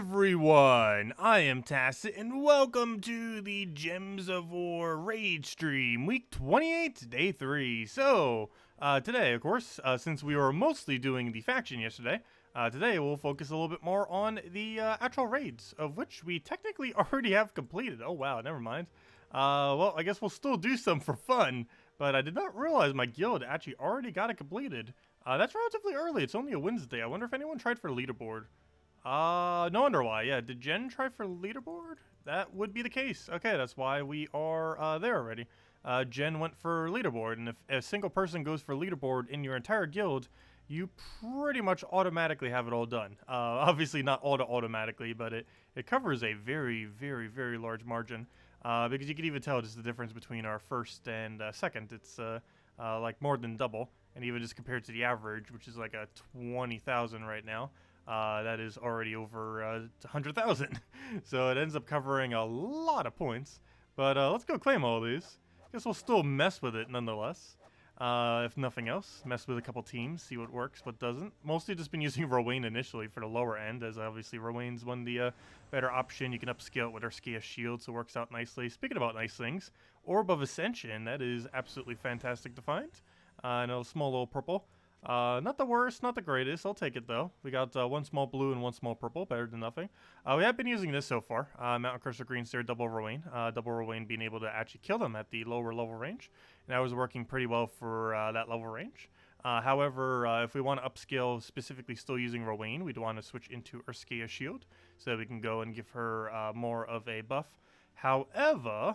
everyone, I am Tacet, and welcome to the Gems of War raid stream, week 28, day 3. So, today, of course, since we were mostly doing the faction yesterday, today we'll focus a little bit more on the actual raids, of which we technically already have completed. Oh wow, never mind. Well, I guess we'll still do some for fun, but I did not realize my guild actually already got it completed. That's relatively early, it's only a Wednesday. I wonder if anyone tried for leaderboard. No wonder why. Yeah, did Jen try for leaderboard? That would be the case. Okay, that's why we are there already. Jen went for leaderboard, and if a single person goes for leaderboard in your entire guild, you pretty much automatically have it all done. Obviously not automatically, but it covers a very, very, very large margin. Because you can even tell just the difference between our first and second. It's like more than double, and even just compared to the average, which is like a 20,000 right now. That is already over 100,000. So it ends up covering a lot of points. But let's go claim all these. Guess we'll still mess with it nonetheless. If nothing else, mess with a couple teams, see what works, what doesn't. Mostly just been using Rowan initially for the lower end, as obviously Rowan's one the better option. You can upscale it with our Skia shield, so it works out nicely. Speaking about nice things, Orb of Ascension, that is absolutely fantastic to find. And a small little purple. Not the worst, not the greatest. I'll take it though. We got one small blue and one small purple, better than nothing. We have been using this so far. Mountain Cursor Green Stare, double Rowan. Double Rowan being able to actually kill them at the lower level range. And that was working pretty well for that level range. However, if we want to upscale, specifically still using Rowan, we'd want to switch into Urskia Shield so that we can go and give her more of a buff. However,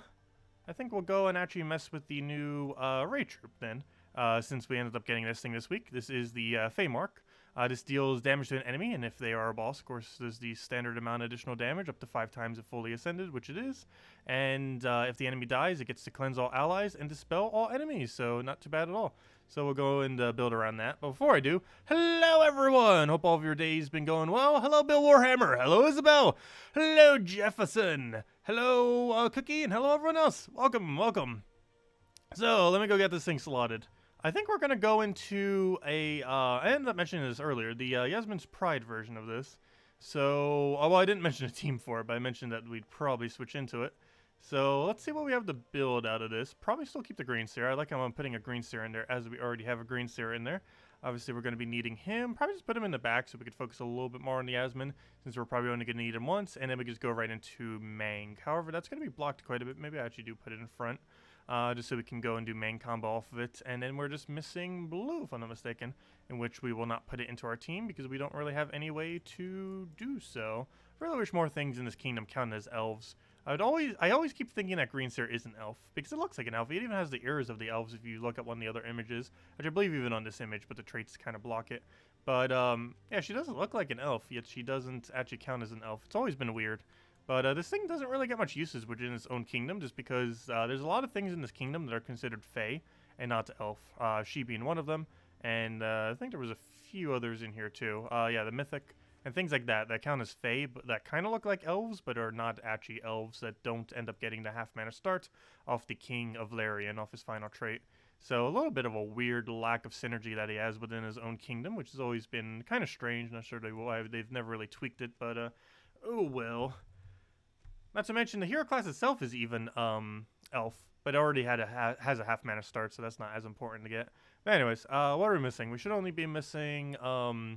I think we'll go and actually mess with the new raid troop then. Since we ended up getting this thing this week. This is the Fey Mark. This deals damage to an enemy, and if they are a boss, of course, there's the standard amount of additional damage, up to 5 times if fully ascended, which it is. And if the enemy dies, it gets to cleanse all allies and dispel all enemies, so not too bad at all. So we'll go and build around that. But before I do, hello everyone! Hope all of your days been going well. Hello Bill Warhammer, hello Isabel, hello Jefferson, hello Cookie, and hello everyone else. Welcome, welcome. So let me go get this thing slotted. I think we're going to go into a, I ended up mentioning this earlier, the Yasmin's Pride version of this. So, well, I didn't mention a team for it, but I mentioned that we'd probably switch into it. So, let's see what we have to build out of this. Probably still keep the Green Seer. I like how I'm putting a Green Seer in there, as we already have a Green Seer in there. Obviously, we're going to be needing him. Probably just put him in the back so we could focus a little bit more on the Yasmin, since we're probably only going to need him once, and then we just go right into Mang. However, that's going to be blocked quite a bit. Maybe I actually do put it in front. Just so we can go and do main combo off of it. And then we're just missing blue, if I'm not mistaken, in which we will not put it into our team because we don't really have any way to do so. I really wish more things in this kingdom counted as elves. I always keep thinking that Green Seer is an elf because it looks like an elf. It even has the ears of the elves if you look at one of the other images, which I believe even on this image, but the traits kind of block it. But yeah, she doesn't look like an elf, yet she doesn't actually count as an elf. It's always been weird. But this thing doesn't really get much usage within its own kingdom, just because there's a lot of things in this kingdom that are considered Fey and not elf. She being one of them, and I think there was a few others in here too. Yeah, the mythic and things like that count as Fey, but that kind of look like elves, but are not actually elves, that don't end up getting the half mana start off the King of Larian, off his final trait. So a little bit of a weird lack of synergy that he has within his own kingdom, which has always been kind of strange. Not sure why they've never really tweaked it, but oh well. Not to mention, the hero class itself is even elf, but it already has a half mana start, so that's not as important to get. But anyways, what are we missing? We should only be missing blue.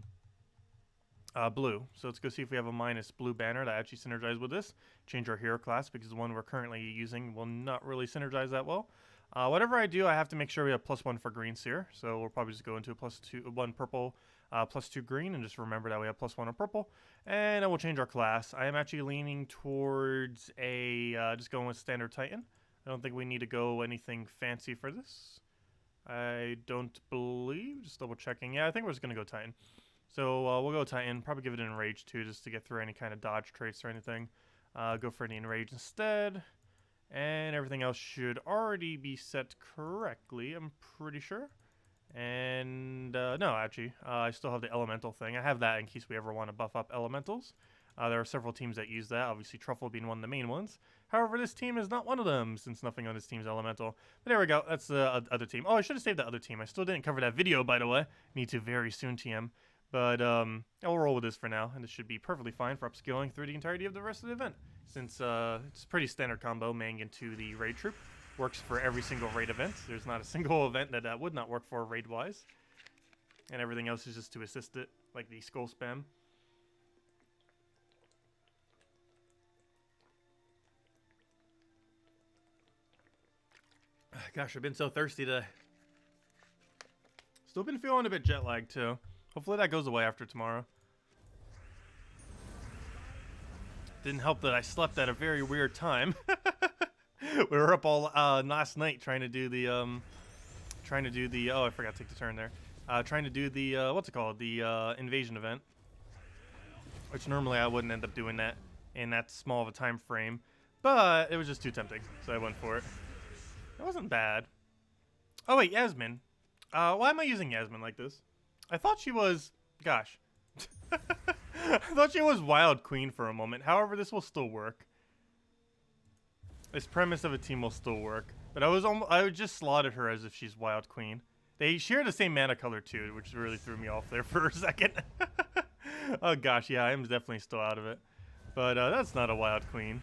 So let's go see if we have a minus blue banner that actually synergizes with this. Change our hero class because the one we're currently using will not really synergize that well. Whatever I do, I have to make sure we have +1 for Green Seer. So we'll probably just go into a +1 purple, +2 green, and just remember that we have +1 on purple. And then we'll change our class. I am actually leaning towards a just going with standard Titan. I don't think we need to go anything fancy for this. I don't believe. Just double checking. Yeah, I think we're just gonna go Titan. So we'll go Titan. Probably give it an Enrage too, just to get through any kind of dodge traits or anything. Go for the Enrage instead. And everything else should already be set correctly, I'm pretty sure. And no, actually, I still have the elemental thing. I have that in case we ever want to buff up elementals. There are several teams that use that, obviously Truffle being one of the main ones. However, this team is not one of them, since nothing on this team is elemental. But there we go, that's the other team. Oh, I should have saved that other team. I still didn't cover that video, by the way. Need to very soon, TM. But I'll roll with this for now, and this should be perfectly fine for upscaling through the entirety of the rest of the event. Since it's a pretty standard combo, manning into the raid troop. Works for every single raid event. There's not a single event that would not work for raid-wise. And everything else is just to assist it, like the skull spam. Gosh, I've been so thirsty today. Still been feeling a bit jet lagged too. Hopefully that goes away after tomorrow. Didn't help that I slept at a very weird time. We were up all last night trying to do the oh, I forgot to take the turn there. Trying to do the what's it called? The invasion event. Which normally I wouldn't end up doing that in that small of a time frame, but it was just too tempting, so I went for it. It wasn't bad. Oh wait, Yasmin. Why am I using Yasmin like this? I thought she was, gosh. I thought she was Wild Queen for a moment. However, this will still work. This premise of a team will still work. But I just slotted her as if she's Wild Queen. They share the same mana color too, which really threw me off there for a second. Oh gosh, yeah, I'm definitely still out of it. But that's not a Wild Queen.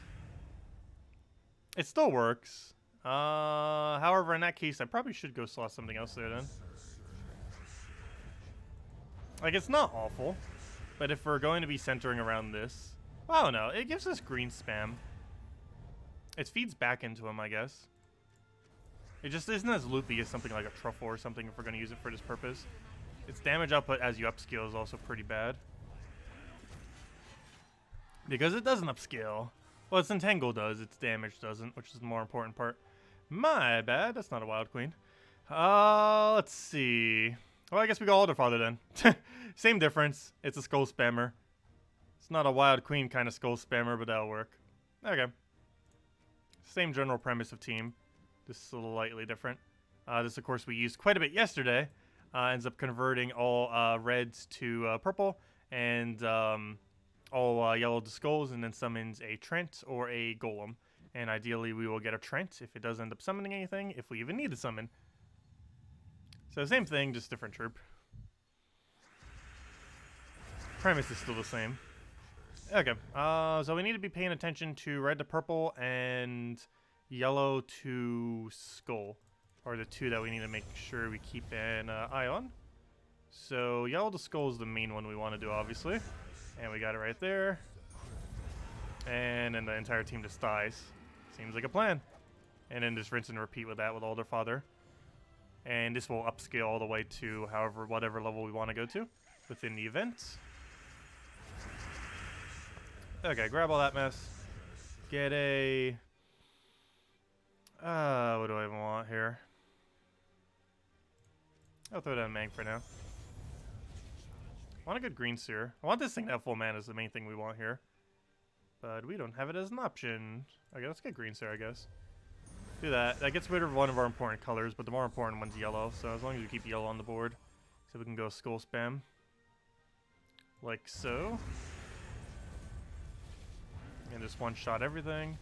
It still works. However, in that case, I probably should go slot something else there then. Like, it's not awful, but if we're going to be centering around this, I don't know, it gives us green spam. It feeds back into him, I guess. It just isn't as loopy as something like a truffle or something if we're going to use it for this purpose. Its damage output as you upscale is also pretty bad. Because it doesn't upscale. Well, its entangle does, its damage doesn't, which is the more important part. My bad, that's not a Wild Queen. Let's see. Well, I guess we go Alder Father then. Same difference. It's a skull spammer. It's not a Wild Queen kind of skull spammer, but that'll work. Okay. Same general premise of team. Just a little lightly different. This, of course, we used quite a bit yesterday. Ends up converting all reds to purple and all yellow to skulls, and then summons a Trent or a Golem. And ideally, we will get a Trent if it does end up summoning anything, if we even need to summon. So same thing, just different troop. Premise is still the same. Okay, so we need to be paying attention to red to purple and yellow to skull. Are the two that we need to make sure we keep an eye on. So yellow to skull is the main one we want to do, obviously. And we got it right there. And then the entire team just dies. Seems like a plan. And then just rinse and repeat with that with Alder Father. And this will upscale all the way to whatever level we want to go to within the event. Okay, grab all that mess. Get a... what do I even want here? I'll throw down Mang for now. I want a good green seer. I want this thing to have full mana is the main thing we want here. But we don't have it as an option. Okay, let's get green seer, I guess. Do that. That gets rid of one of our important colors, but the more important one's yellow. So as long as we keep yellow on the board. So we can go skull spam. Like so. And just one-shot everything.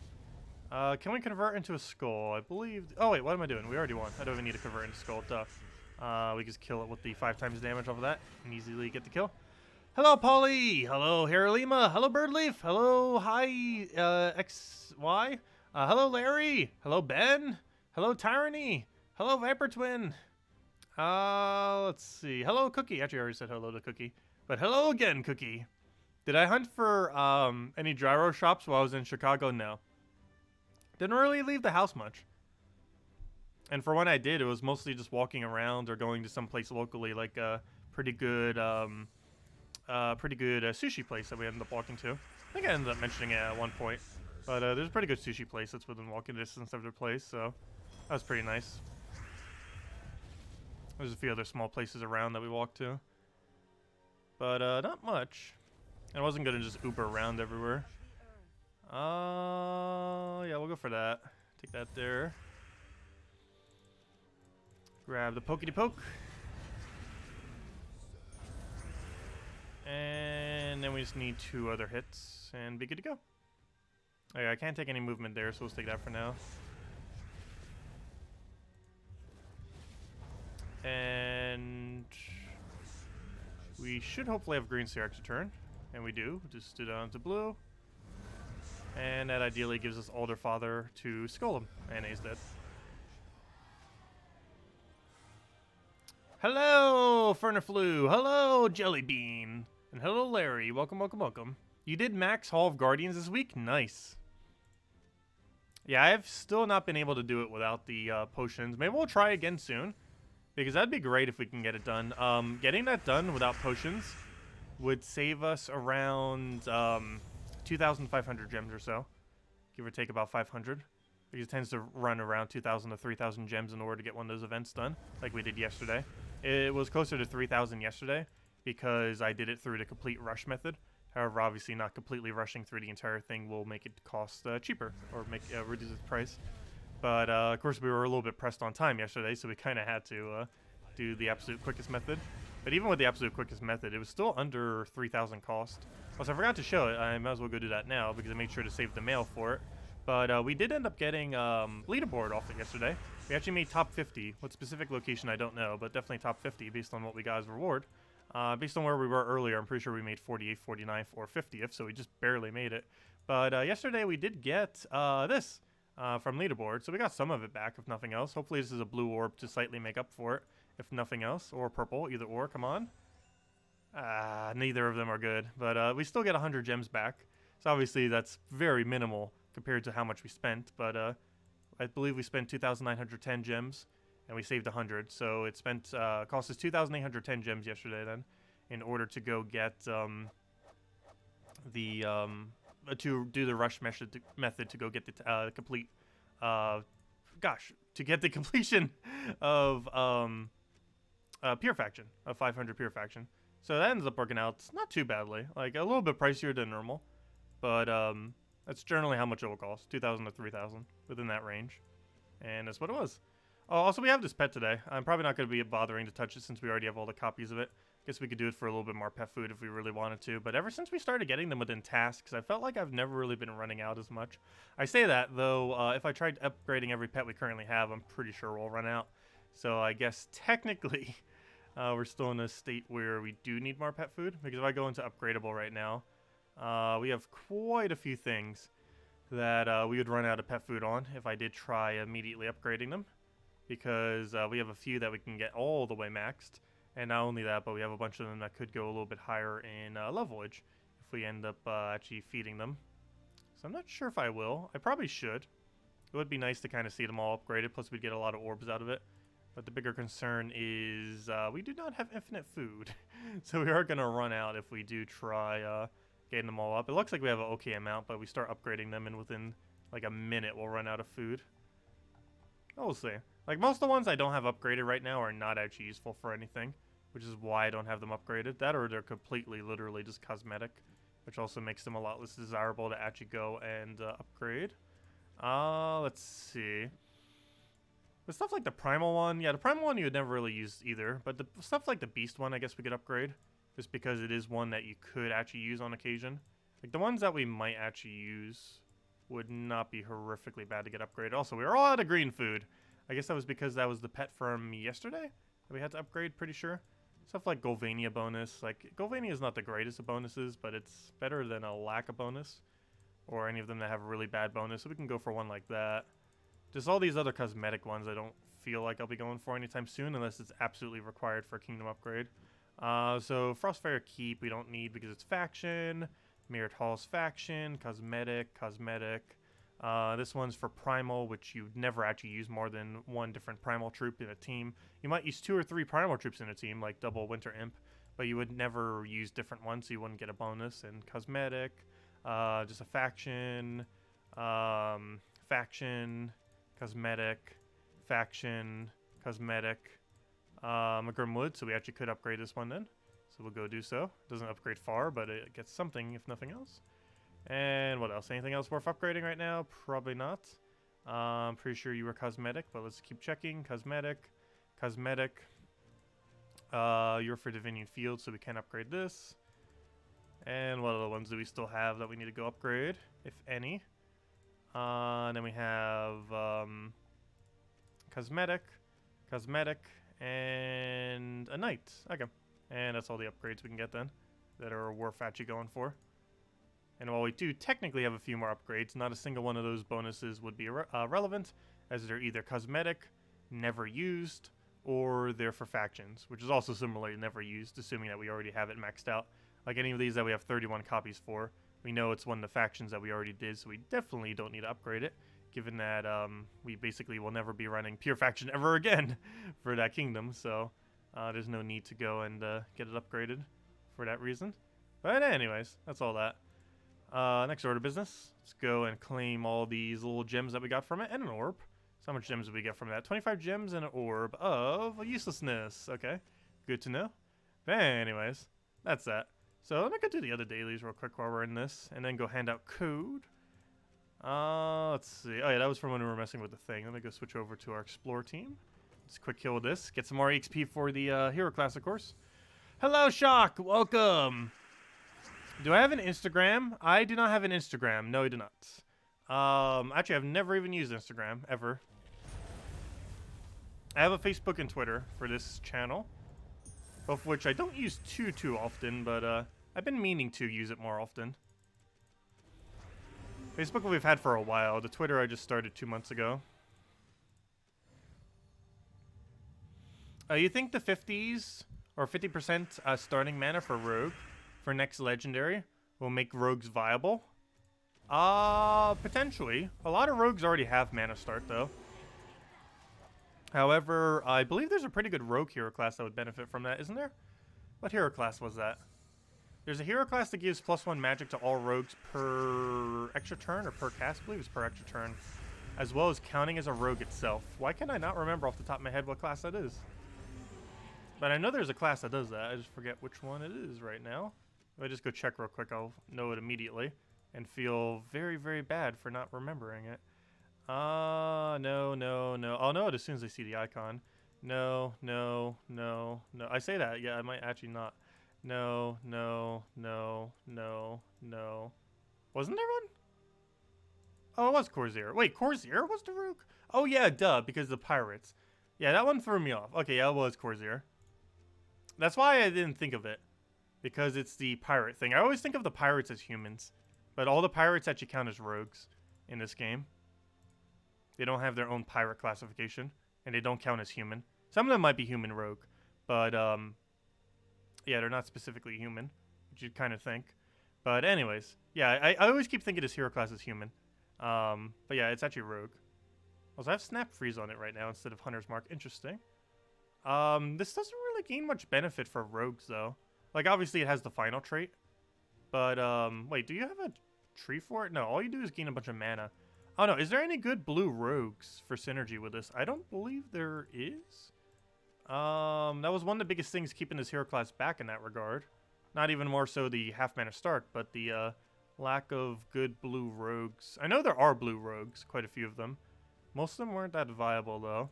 Can we convert into a skull? I believe... Oh, wait, what am I doing? We already won. I don't even need to convert into skull. Duh. We just kill it with the 5 times damage off of that and easily get the kill. Hello, Polly! Hello, Haralima! Hello, Birdleaf! Hello, hi, XY! Hello, Larry! Hello, Ben! Hello, Tyranny! Hello, Viper Twin! Let's see. Hello, Cookie. Actually, I already said hello to Cookie. But hello again, Cookie. Did I hunt for any gyro shops while I was in Chicago? No. Didn't really leave the house much. And for when I did, it was mostly just walking around or going to some place locally, like a pretty good sushi place that we ended up walking to. I think I ended up mentioning it at one point. But there's a pretty good sushi place that's within walking distance of their place, so that was pretty nice. There's a few other small places around that we walked to. But not much. And I wasn't going to just Uber around everywhere. Yeah, we'll go for that. Take that there. Grab the pokey-poke. And then we just need 2 other hits and be good to go. Okay, I can't take any movement there, so let's take that for now. And we should hopefully have green ssaszix return. And we do. Just stood on to blue. And that ideally gives us Alder Father to skull him. And he's dead. Hello, Ferniflu. Hello, Jellybean. And hello, Larry. Welcome, welcome, welcome. You did max Hall of Guardians this week? Nice. Yeah, I've still not been able to do it without the potions. Maybe we'll try again soon. Because that'd be great if we can get it done. Getting that done without potions would save us around 2,500 gems or so. Give or take about 500. Because it tends to run around 2,000 to 3,000 gems in order to get one of those events done. Like we did yesterday. It was closer to 3,000 yesterday. Because I did it through the complete rush method. However, obviously not completely rushing through the entire thing will make it cost cheaper. Or make reduce its price. But, of course, we were a little bit pressed on time yesterday. So we kind of had to do the absolute quickest method. But even with the absolute quickest method, it was still under 3,000 cost. Also, I forgot to show it. I might as well go do that now because I made sure to save the mail for it. But we did end up getting leaderboard off it yesterday. We actually made top 50. What specific location, I don't know, but definitely top 50 based on what we got as reward. Based on where we were earlier, I'm pretty sure we made 48th, 49th, or 50th, so we just barely made it. But yesterday we did get this from leaderboard, so we got some of it back, if nothing else. Hopefully this is a blue orb to slightly make up for it. If nothing else, or purple, either or, come on. Neither of them are good, but we still get 100 gems back. So obviously that's very minimal compared to how much we spent, but I believe we spent 2,910 gems, and we saved 100. So it cost us 2,810 gems yesterday then, in order to go get to do the rush method to go get the complete, to get the completion of Pure Faction, of 500 Pure Faction. So that ends up working out not too badly. Like, a little bit pricier than normal. But that's generally how much it will cost. 2,000 to 3,000, within that range. And that's what it was. Oh, also, we have this pet today. I'm probably not going to be bothering to touch it since we already have all the copies of it. Guess we could do it for a little bit more pet food if we really wanted to. But ever since we started getting them within tasks, I felt like I've never really been running out as much. I say that, though, if I tried upgrading every pet we currently have, I'm pretty sure we'll run out. So I guess technically we're still in a state where we do need more pet food. Because if I go into upgradable right now, we have quite a few things that we would run out of pet food on if I did try immediately upgrading them. Because we have a few that we can get all the way maxed. And not only that, but we have a bunch of them that could go a little bit higher in levelage if we end up actually feeding them. So I'm not sure if I will. I probably should. It would be nice to kind of see them all upgraded, plus we'd get a lot of orbs out of it. But the bigger concern is we do not have infinite food. So we are going to run out if we do try getting them all up. It looks like we have an okay amount, but we start upgrading them, and within like a minute we'll run out of food. We'll see. Like, most of the ones I don't have upgraded right now are not actually useful for anything, which is why I don't have them upgraded. That, or they're completely, literally just cosmetic, which also makes them a lot less desirable to actually go and upgrade. Let's see. The stuff like the Primal one, yeah, the Primal one you would never really use either, but the stuff like the Beast one I guess we could upgrade, just because it is one that you could actually use on occasion. Like, the ones that we might actually use would not be horrifically bad to get upgraded. Also, we were all out of green food. I guess that was because that was the pet from yesterday that we had to upgrade, pretty sure. Stuff like Golvania bonus. Like, Golvania is not the greatest of bonuses, but it's better than a lack of bonus. Or any of them that have a really bad bonus, so we can go for one like that. Just all these other cosmetic ones I don't feel like I'll be going for anytime soon, unless it's absolutely required for a Kingdom upgrade. So Frostfire Keep we don't need because it's faction. Mirrored Hall's faction. Cosmetic. This one's for Primal, which you'd never actually use more than one different Primal troop in a team. You might use 2 or 3 Primal troops in a team, like double Winter Imp, but you would never use different ones, so you wouldn't get a bonus. And Cosmetic, just a faction, Cosmetic, faction, Cosmetic, a Grimwood, so we actually could upgrade this one then. So we'll go do so. Doesn't upgrade far, but it gets something, if nothing else. And what else? Anything else worth upgrading right now? Probably not. I'm pretty sure you were Cosmetic, but let's keep checking. Cosmetic. You're for Divinian Field, so we can upgrade this. And what other ones do we still have that we need to go upgrade, if any? And then we have Cosmetic, and a Knight. Okay. And that's all the upgrades we can get then that are Warfatchy going for. And while we do technically have a few more upgrades, not a single one of those bonuses would be relevant, as they're either cosmetic, never used, or they're for factions, which is also similarly never used, assuming that we already have it maxed out. Like any of these that we have 31 copies for, we know it's one of the factions that we already did, so we definitely don't need to upgrade it, given that we basically will never be running pure faction ever again for that kingdom, so there's no need to go and get it upgraded for that reason. But anyways, that's all that. Next order of business. Let's go and claim all these little gems that we got from it, and an orb. So how much gems did we get from that? 25 gems and an orb of uselessness. Okay, good to know. But anyways, that's that. So let me go do the other dailies real quick while we're in this, and then go hand out code. Let's see. Oh yeah, that was from when we were messing with the thing. Let me go switch over to our explore team. Just quick kill with this. Get some more XP for the hero class, of course. Hello, Shock. Welcome. Do I have an Instagram? I do not have an Instagram. No, I do not. Actually, I've never even used Instagram, ever. I have a Facebook and Twitter for this channel, both of which I don't use too often, but I've been meaning to use it more often. Facebook we've had for a while. The Twitter I just started 2 months ago. You think the 50s or 50% starting mana for Rogue for next legendary will make rogues viable? Potentially. A lot of rogues already have mana start though. However, I believe there's a pretty good rogue hero class that would benefit from that, isn't there? What hero class was that? There's a hero class that gives +1 magic to all rogues per extra turn or per cast. I believe it's per extra turn, as well as counting as a rogue itself. Why can I not remember off the top of my head what class that is? But I know there's a class that does that. I just forget which one it is right now. If I just go check real quick, I'll know it immediately and feel very bad for not remembering it. No. I'll know it as soon as I see the icon. No. I say that, yeah, I might actually not. No. Wasn't there one? Oh, it was Corsair. Wait, Corsair was the rogue? Oh yeah, duh, because the pirates. Yeah, that one threw me off. Okay, yeah, it was Corsair. That's why I didn't think of it. Because it's the pirate thing. I always think of the pirates as humans. But all the pirates actually count as rogues in this game. They don't have their own pirate classification. And they don't count as human. Some of them might be human rogue. But, yeah, they're not specifically human. Which you'd kind of think. But anyways. Yeah, I always keep thinking this hero class is human. But yeah, it's actually rogue. Also, I have Snap Freeze on it right now instead of Hunter's Mark. Interesting. This doesn't really gain much benefit for rogues, though. Like, obviously, it has the final trait. But, wait, do you have a tree for it? No, all you do is gain a bunch of mana. Oh, no, is there any good blue rogues for synergy with this? I don't believe there is. That was one of the biggest things keeping this hero class back in that regard. Not even more so the half-mana start, but the, lack of good blue rogues. I know there are blue rogues, quite a few of them. Most of them weren't that viable, though.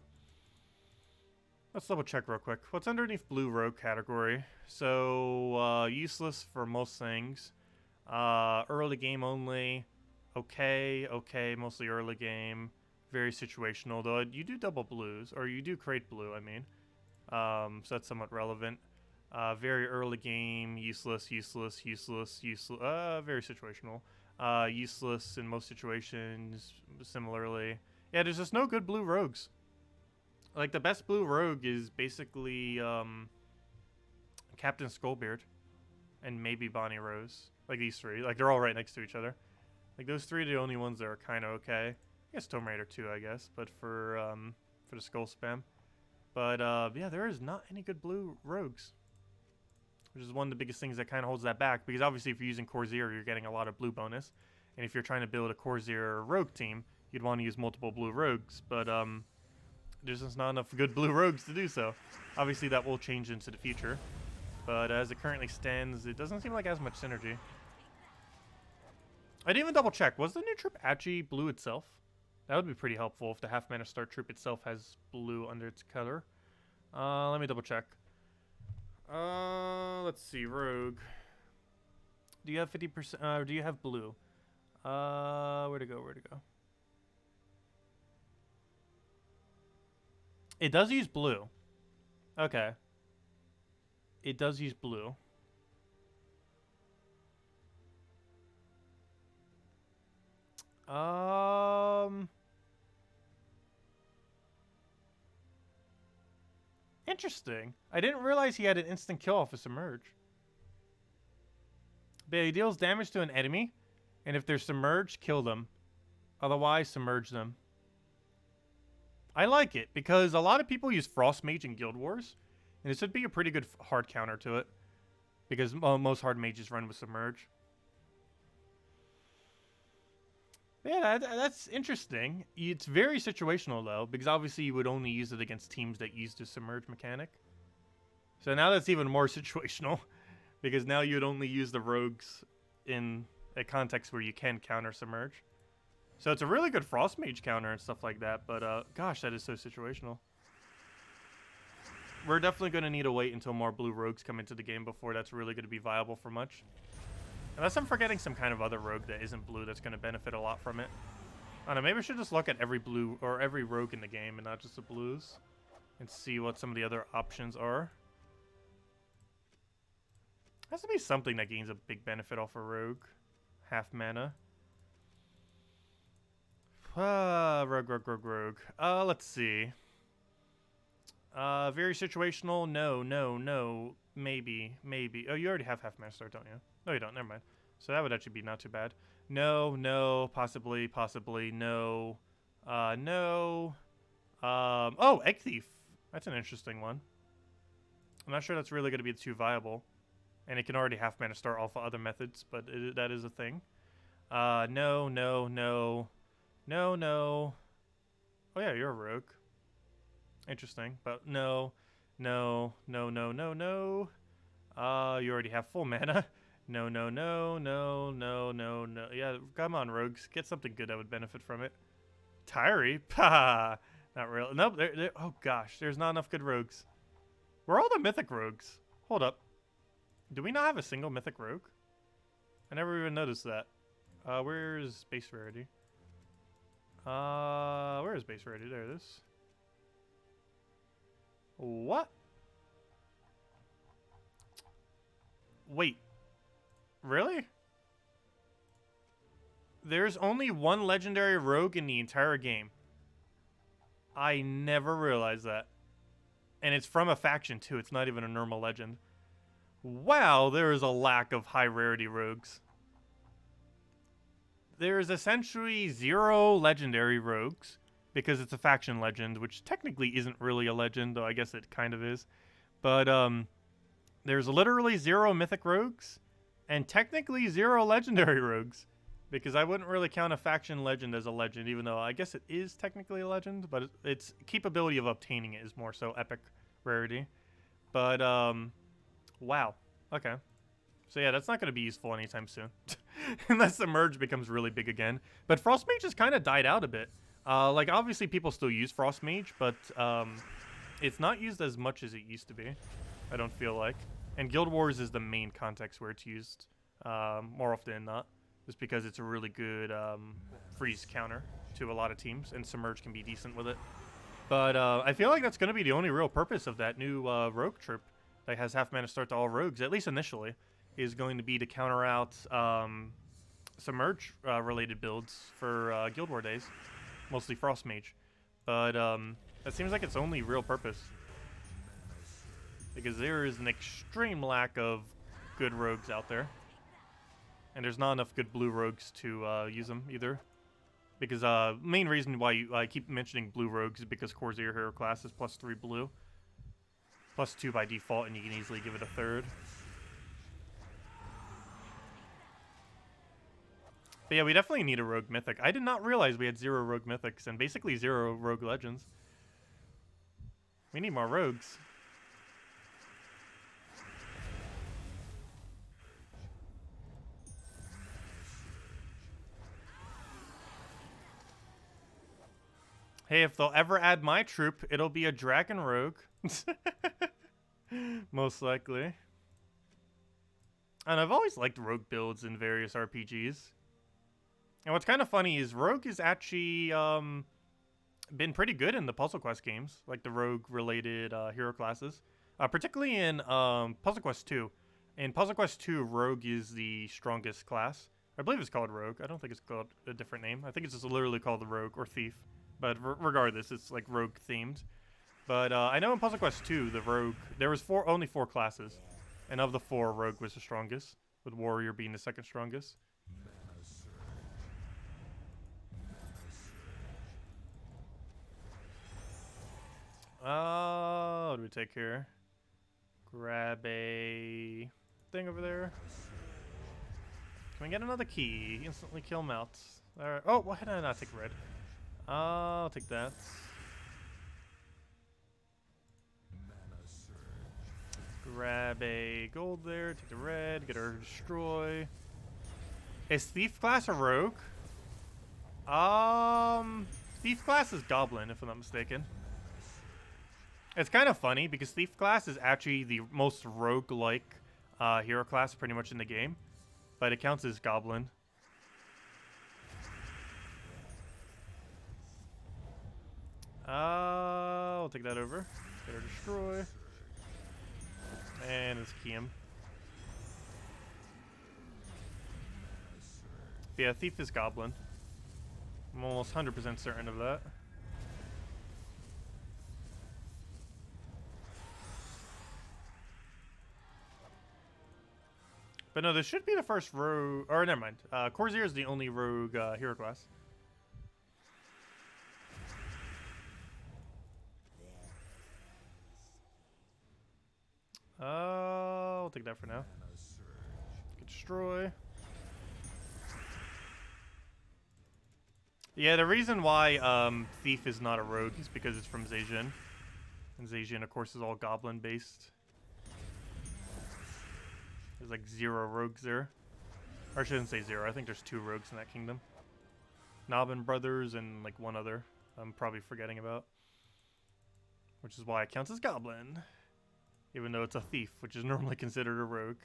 Let's double check real quick. What's underneath blue rogue category? So, useless for most things. Early game only. Okay, mostly early game. Very situational, though you do double blues, or you do create blue, I mean. So that's somewhat relevant. Very early game, useless. Very situational. Useless in most situations, similarly. Yeah, there's just no good blue rogues. Like, the best blue rogue is basically, Captain Skullbeard. And maybe Bonnie Rose. Like, these three. Like, they're all right next to each other. Like, those three are the only ones that are kind of okay. I guess Tomb Raider too, I guess. But for the skull spam. But, yeah, there is not any good blue rogues. Which is one of the biggest things that kind of holds that back. Because, obviously, if you're using Corsair, you're getting a lot of blue bonus. And if you're trying to build a Corsair rogue team, you'd want to use multiple blue rogues. But, there's just not enough good blue rogues to do so. Obviously, that will change into the future. But as it currently stands, it doesn't seem like it has much synergy. I didn't even double check. Was the new troop actually blue itself? That would be pretty helpful if the half-mana start troop itself has blue under its color. Let me double check. Let's see. Rogue. Do you have 50%? Do you have blue? Where to go? It does use blue. Okay. it does use blue. Interesting. I didn't realize he had an instant kill off a submerge. But he deals damage to an enemy, and if they're submerged, kill them. Otherwise, submerge them. I like it, because a lot of people use Frost Mage in Guild Wars, and this would be a pretty good hard counter to it, because most hard mages run with Submerge. Yeah, that's interesting. It's very situational, though, because obviously you would only use it against teams that use the Submerge mechanic. So now that's even more situational, because now you'd only use the rogues in a context where you can counter Submerge. So it's a really good Frost Mage counter and stuff like that, but gosh, that is so situational. We're definitely going to need to wait until more blue rogues come into the game before that's really going to be viable for much. Unless I'm forgetting some kind of other rogue that isn't blue that's going to benefit a lot from it. I don't know, maybe I should just look at every blue or every rogue in the game and not just the blues. And see what some of the other options are. Has to be something that gains a big benefit off a rogue. Half mana. Rogue. Let's see. Very situational. No. Maybe. Oh, you already have half mana start, don't you? No, you don't. Never mind. So that would actually be not too bad. No. Possibly. No. No. Oh, Egg Thief. That's an interesting one. I'm not sure that's really going to be too viable. And it can already half mana start off other methods, but that is a thing. No. Oh yeah, you're a rogue. Interesting, but no. You already have full mana. No. Yeah, come on, rogues. Get something good that would benefit from it. Tyree? Pah! Not really. Nope, oh gosh, there's not enough good rogues. Where are all the mythic rogues? Hold up. Do we not have a single mythic rogue? I never even noticed that. Where's base rarity? Where is base rarity? There it is. What? Wait. Really? There's only one legendary rogue in the entire game. I never realized that. And it's from a faction, too. It's not even a normal legend. Wow, there is a lack of high rarity rogues. There is essentially 0 legendary rogues, because it's a faction legend, which technically isn't really a legend, though I guess it kind of is. But there's literally 0 mythic rogues, and technically 0 legendary rogues, because I wouldn't really count a faction legend as a legend, even though I guess it is technically a legend, but its capability of obtaining it is more so epic rarity. But wow. Okay. So yeah, that's not going to be useful anytime soon. Unless the merge becomes really big again. But Frost Mage has kind of died out a bit. Like, obviously people still use Frost Mage, but it's not used as much as it used to be, I don't feel like. And Guild Wars is the main context where it's used more often than not. Just because it's a really good freeze counter to a lot of teams, and Submerge can be decent with it. But I feel like that's going to be the only real purpose of that new rogue trip that has half mana start to all rogues, at least initially, is going to be to counter out Submerge related builds for Guild War days, mostly Frost Mage. But that seems like its only real purpose, because there is an extreme lack of good rogues out there, and there's not enough good blue rogues to use them either. Because main reason why I keep mentioning blue rogues is because Core Zero hero class is +3 blue, +2 by default, and you can easily give it a third. But yeah, we definitely need a rogue mythic. I did not realize we had 0 rogue mythics and basically 0 rogue legends. We need more rogues. Hey, if they'll ever add my troop, it'll be a dragon rogue. Most likely. And I've always liked rogue builds in various RPGs. And what's kind of funny is rogue has actually been pretty good in the Puzzle Quest games, like the rogue-related hero classes. Particularly in Puzzle Quest 2. In Puzzle Quest 2, Rogue is the strongest class. I believe it's called Rogue. I don't think it's called a different name. I think it's just literally called the Rogue or Thief. But regardless, it's like Rogue themed. But I know in Puzzle Quest 2, the Rogue, there was only 4 classes. And of the 4, Rogue was the strongest, with Warrior being the second strongest. What do we take here? Grab a thing over there. Can we get another key? Instantly kill melts. Alright. Oh, why did I not take red? I'll take that. Grab a gold there, take the red, get her destroy. Is Thief class a rogue? Thief class is Goblin, if I'm not mistaken. It's kind of funny because Thief class is actually the most rogue-like hero class pretty much in the game, but it counts as Goblin. I'll take that over. Get her destroy. And let's key him. Yeah, Thief is Goblin. I'm almost 100% certain of that. But no, this should be the first rogue. Or never mind. Corsair is the only rogue hero class. I'll take that for now. Get destroy. Yeah, the reason why Thief is not a rogue is because it's from Zacian. And Zacian, of course, is all goblin based. There's like 0 rogues there. Or I shouldn't say 0. I think there's 2 rogues in that kingdom. Nobbin brothers and like 1 other I'm probably forgetting about. Which is why it counts as goblin. Even though it's a thief, which is normally considered a rogue.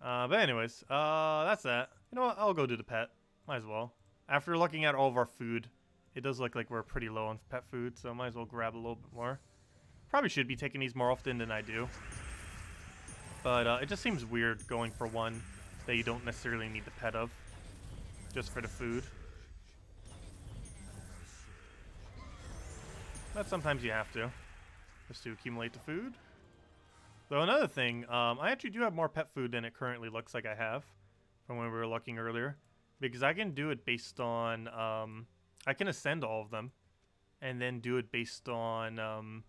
But anyways, that's that. You know what? I'll go do the pet. Might as well. After looking at all of our food, it does look like we're pretty low on pet food, so I might as well grab a little bit more. Probably should be taking these more often than I do. But it just seems weird going for one that you don't necessarily need the pet of. Just for the food. But sometimes you have to. Just to accumulate the food. Though another thing, I actually do have more pet food than it currently looks like I have. From when we were looking earlier. Because I can do it based on, I can ascend all of them. And then do it based on,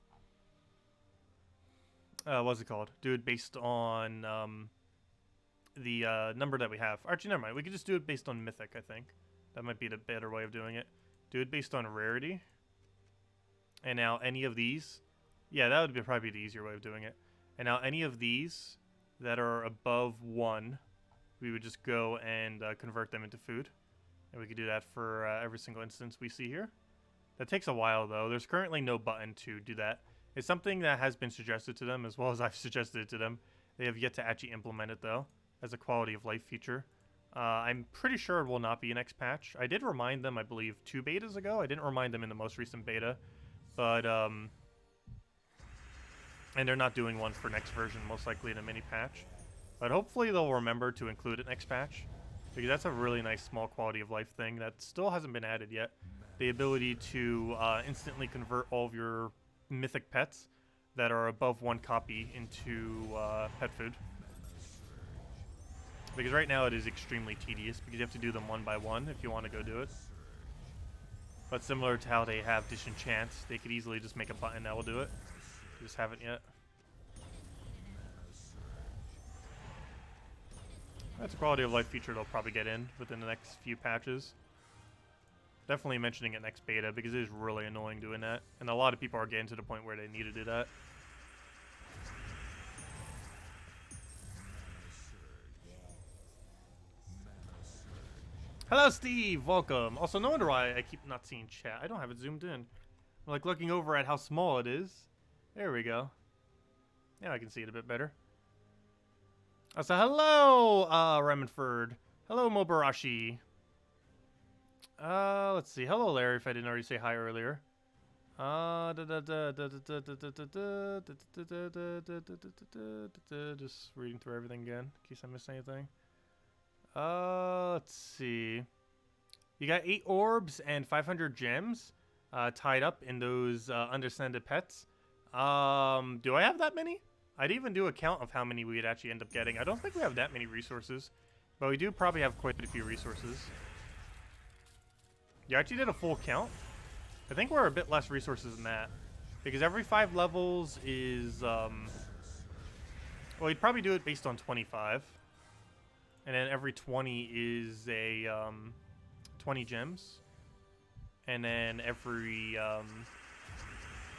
what's it called? Do it based on the number that we have. Actually, never mind. We could just do it based on mythic, I think. That might be the better way of doing it. Do it based on rarity. And now any of these. Yeah, that would be probably the easier way of doing it. And now any of these that are above 1, we would just go and convert them into food. And we could do that for every single instance we see here. That takes a while, though. There's currently no button to do that. It's something that has been suggested to them, as well as I've suggested it to them. They have yet to actually implement it, though, as a quality of life feature. I'm pretty sure it will not be an next patch. I did remind them, I believe, 2 betas ago. I didn't remind them in the most recent beta. But, and they're not doing one for next version, most likely in a mini patch. But hopefully they'll remember to include it next patch. Because that's a really nice small quality of life thing that still hasn't been added yet. The ability to instantly convert all of your mythic pets that are above 1 copy into pet food. Because right now it is extremely tedious because you have to do them one by one if you want to go do it. But similar to how they have disenchant, they could easily just make a button that will do it. They just haven't yet. That's a quality of life feature they'll probably get in within the next few patches. Definitely mentioning it next beta because it is really annoying doing that. And a lot of people are getting to the point where they need to do that. Hello, Steve. Welcome. Also, no wonder why I keep not seeing chat. I don't have it zoomed in. I'm like looking over at how small it is. There we go. Now I can see it a bit better. So hello, Remenford. Hello, Mobarashi. Let's see. Hello, Larry, if I didn't already say hi earlier. Just reading through everything again in case I missed anything. Let's see. You got 8 orbs and 500 gems tied up in those undescended pets. Do I have that many? I'd even do a count of how many we'd actually end up getting. I don't think we have that many resources, but we do probably have quite a few resources. You actually did a full count? I think we're a bit less resources than that, because every 5 levels is, well, you'd probably do it based on 25, and then every 20 is a, 20 gems, and then every,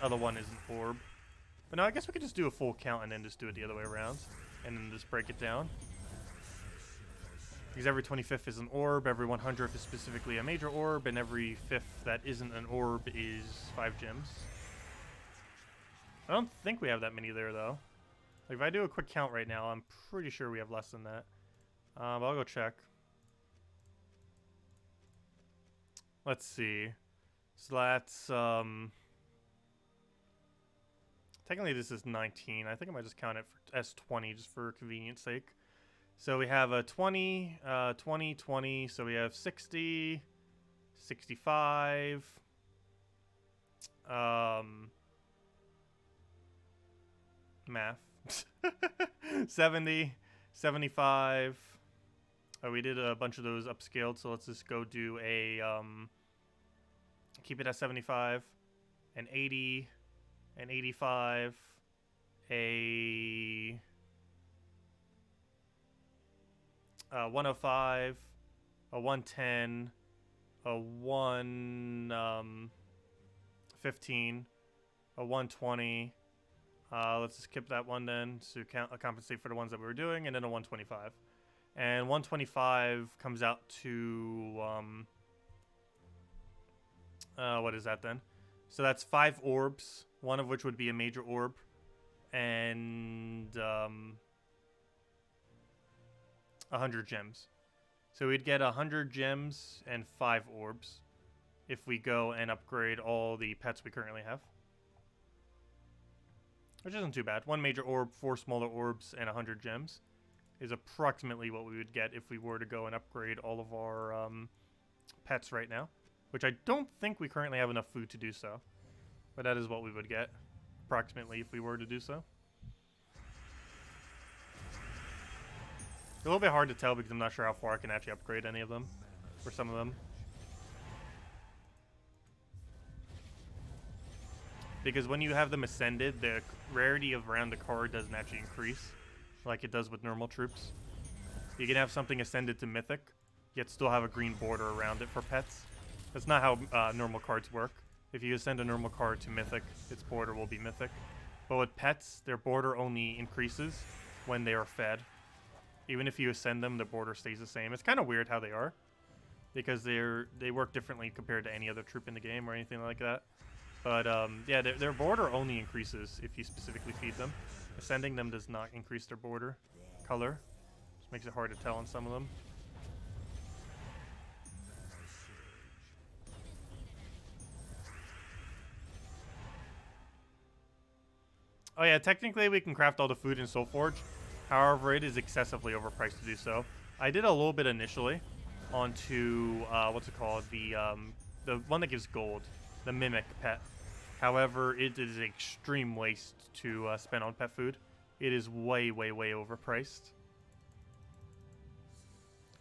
other one is an orb. But no, I guess we could just do a full count and then just do it the other way around, and then just break it down. Because every 25th is an orb, every 100th is specifically a major orb, and every 5th that isn't an orb is 5 gems. I don't think we have that many there, though. Like, if I do a quick count right now, I'm pretty sure we have less than that. But I'll go check. Let's see. So that's, technically this is 19. I think I might just count it as 20 just for convenience sake. So we have a 20, 20, 20. So we have 60, 65, math, 70, 75. Oh, we did a bunch of those upscaled. So let's just go do a, keep it at 75, an 80, an 85, a 105, a 110, a 115, a 120. Let's just skip that one then to compensate for the ones that we were doing, and then a 125. And 125 comes out to what is that then? So that's 5 orbs, one of which would be a major orb, and 100 gems. So we'd get 100 gems and 5 orbs if we go and upgrade all the pets we currently have. Which isn't too bad. 1 major orb, 4 smaller orbs, and 100 gems is approximately what we would get if we were to go and upgrade all of our pets right now. Which I don't think we currently have enough food to do so. But that is what we would get, approximately, if we were to do so. A little bit hard to tell because I'm not sure how far I can actually upgrade any of them, for some of them. Because when you have them ascended, the rarity of around the card doesn't actually increase, like it does with normal troops. You can have something ascended to Mythic, yet still have a green border around it for pets. That's not how normal cards work. If you ascend a normal card to Mythic, its border will be Mythic. But with pets, their border only increases when they are fed. Even if you ascend them, the border stays the same. It's kind of weird how they are, because they work differently compared to any other troop in the game or anything like that. But yeah, their border only increases if you specifically feed them. Ascending them does not increase their border color. Just makes it hard to tell on some of them. Oh yeah, technically we can craft all the food in Soulforge. However, it is excessively overpriced to do so. I did a little bit initially onto what's it called, the one that gives gold, the Mimic pet. However, it is an extreme waste to spend on pet food. It is way, way, way overpriced.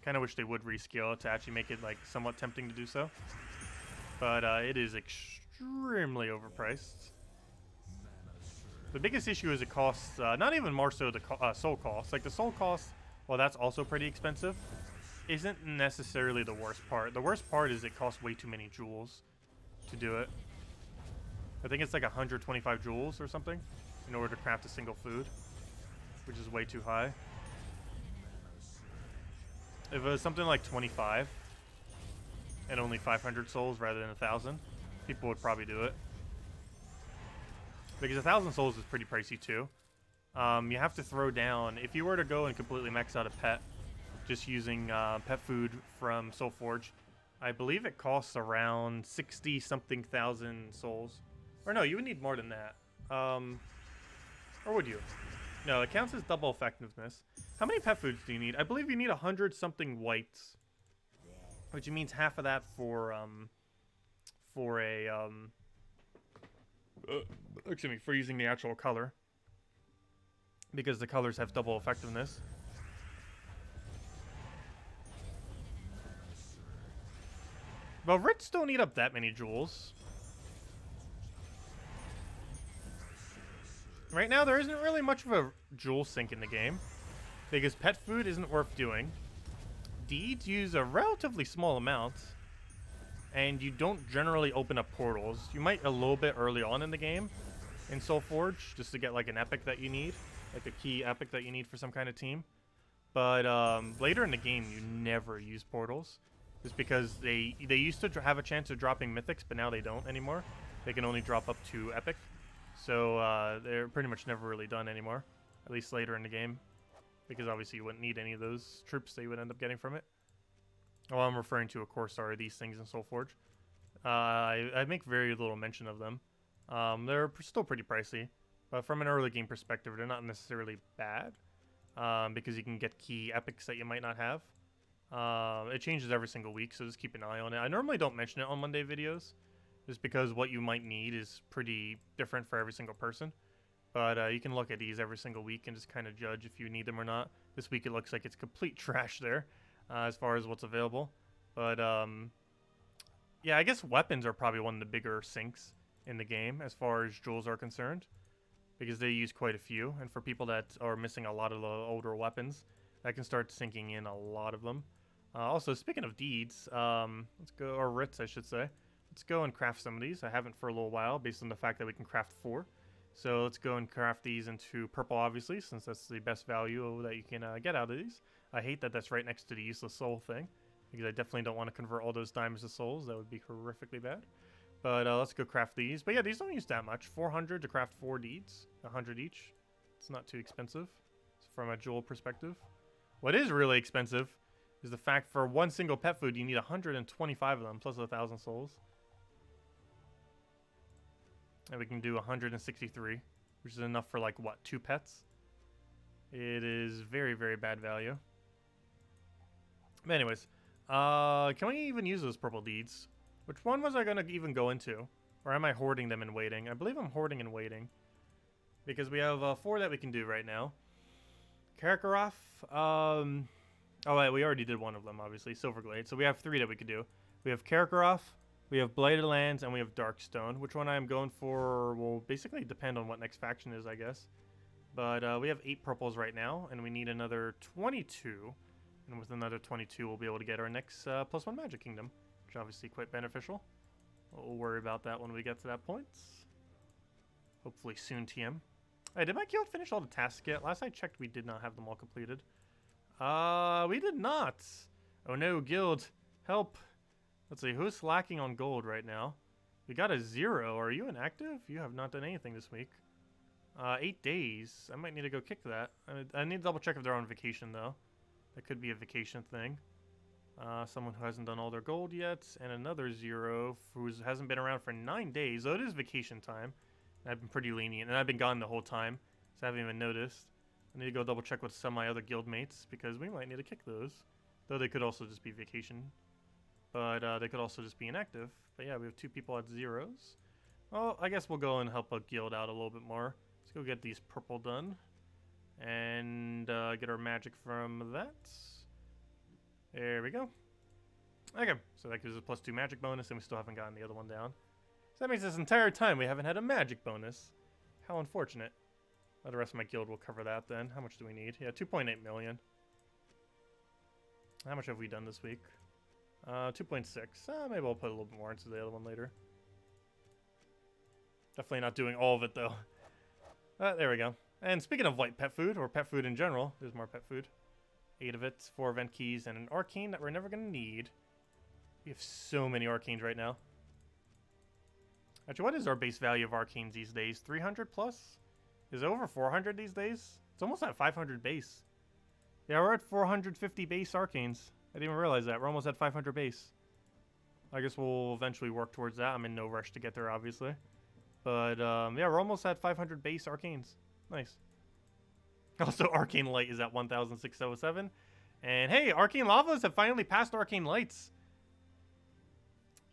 Kind of wish they would rescale it to actually make it like somewhat tempting to do so. But it is extremely overpriced. The biggest issue is it costs, not even more so the soul cost. Like the soul cost, well, that's also pretty expensive, isn't necessarily the worst part. The worst part is it costs way too many jewels to do it. I think it's like 125 jewels or something in order to craft a single food, which is way too high. If it was something like 25 and only 500 souls rather than 1,000, people would probably do it. Because 1,000 souls is pretty pricey too. You have to throw down, if you were to go and completely max out a pet, just using pet food from Soulforge, I believe it costs around 60-something thousand souls Or no, you would need more than that. Or would you? No, it counts as double effectiveness. How many pet foods do you need? I believe you need 100 something whites, which means half of that for excuse me, for using the actual color, because the colors have double effectiveness. But Rits don't eat up that many jewels. Right now, there isn't really much of a jewel sink in the game, because pet food isn't worth doing. Deeds use a relatively small amount, and you don't generally open up portals. You might a little bit early on in the game in Soulforge, just to get like an epic that you need, like a key epic that you need for some kind of team. But later in the game, you never use portals, just because they used to have a chance of dropping mythics, but now they don't anymore. They can only drop up to epic. So they're pretty much never really done anymore, at least later in the game, because obviously you wouldn't need any of those troops that you would end up getting from it. All I'm referring to, of course, are these things in Soulforge. I make very little mention of them. They're still pretty pricey, but from an early game perspective, they're not necessarily bad, because you can get key epics that you might not have. It changes every single week, so just keep an eye on it. I normally don't mention it on Monday videos, just because what you might need is pretty different for every single person. But you can look at these every single week and just kind of judge if you need them or not. This week it looks like it's complete trash there, as far as what's available. But yeah, I guess weapons are probably one of the bigger sinks in the game as far as jewels are concerned, because they use quite a few. And for people that are missing a lot of the older weapons, that can start sinking in a lot of them. Also, speaking of deeds, let's go, or writs I should say. Let's go and craft some of these. I haven't for a little while, based on the fact that we can craft 4. So let's go and craft these into purple, obviously, since that's the best value that you can get out of these. I hate that that's right next to the useless soul thing, because I definitely don't want to convert all those diamonds to souls. That would be horrifically bad. But let's go craft these. But yeah, these don't use that much. 400 to craft 4 deeds, 100 each. It's not too expensive from a jewel perspective. What is really expensive is the fact for one single pet food, you need 125 of them, plus 1,000 souls. And we can do 163, which is enough for like, what, 2 pets? It is very, very bad value. But anyways, can we even use those purple deeds? Which one was I going to even go into? Or am I hoarding them and waiting? I believe I'm hoarding and waiting, because we have 4 that we can do right now. Karakarov, oh wait, we already did one of them, obviously, Silverglade. So we have 3 that we could do. We have Karakarov, we have Blighted Lands, and we have Darkstone. Which one I'm going for will basically depend on what next faction is, I guess. But we have 8 purples right now, and we need another 22. And with another 22, we'll be able to get our next +1 Magic Kingdom, which is obviously quite beneficial. We'll worry about that when we get to that point. Hopefully soon, TM. Hey, did my guild finish all the tasks yet? Last I checked, we did not have them all completed. We did not. Oh no, guild. Help. Let's see, who's lacking on gold right now? We got a 0. Are you inactive? You have not done anything this week. 8 days. I might need to go kick that. I need to double check if they're on vacation, though. That could be a vacation thing. Someone who hasn't done all their gold yet. And another 0 who hasn't been around for 9 days. So it is vacation time. I've been pretty lenient. And I've been gone the whole time, so I haven't even noticed. I need to go double check with some of my other guild mates, because we might need to kick those. Though they could also just be vacation. But they could also just be inactive. But yeah, we have 2 people at 0s. Well, I guess we'll go and help a guild out a little bit more. Let's go get these purple done. And get our magic from that. There we go. Okay, so that gives us a +2 magic bonus, and we still haven't gotten the other one down. So that means this entire time we haven't had a magic bonus. How unfortunate. Well, the rest of my guild will cover that then. How much do we need? Yeah, 2.8 million. How much have we done this week? 2.6. Maybe I'll put a little bit more into the other one later. Definitely not doing all of it, though. There we go. And speaking of white pet food, or pet food in general, there's more pet food. 8 of it, 4 event keys, and an arcane that we're never going to need. We have so many arcanes right now. Actually, what is our base value of arcanes these days? 300 plus? Is it over 400 these days? It's almost at 500 base. Yeah, we're at 450 base arcanes. I didn't even realize that. We're almost at 500 base. I guess we'll eventually work towards that. I'm in no rush to get there, obviously. But yeah, we're almost at 500 base arcanes. Nice. Also, arcane light is at 1,607. And hey, arcane lavas have finally passed arcane lights.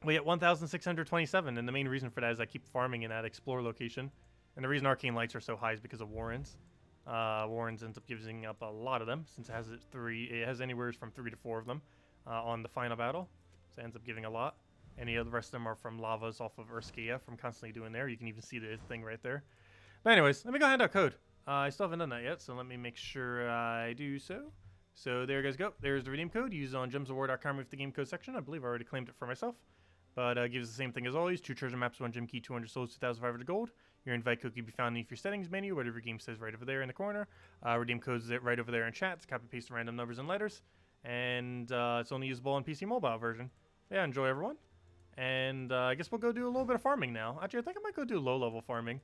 We at 1,627, and the main reason for that is I keep farming in that explore location. And the reason arcane lights are so high is because of Warrens. Warrens ends up giving up a lot of them, since it has anywhere from 3 to 4 of them on the final battle. So it ends up giving a lot. Any of the rest of them are from lavas off of Urskea from constantly doing there. You can even see the thing right there. But anyways, let me go hand out code. I still haven't done that yet, so let me make sure I do so. So there you guys go. There's the redeem code. Use on gemsofwar.com with the game code section. I believe I already claimed it for myself. But gives the same thing as always. 2 treasure maps, 1 gem key, 200 souls, 2,500 gold. Your invite code can be found in your settings menu, whatever your game says right over there in the corner. Redeem codes right over there in chat. It's copy paste random numbers and letters. And it's only usable on PC mobile version. Yeah, enjoy everyone. And I guess we'll go do a little bit of farming now. Actually, I think I might go do low-level farming.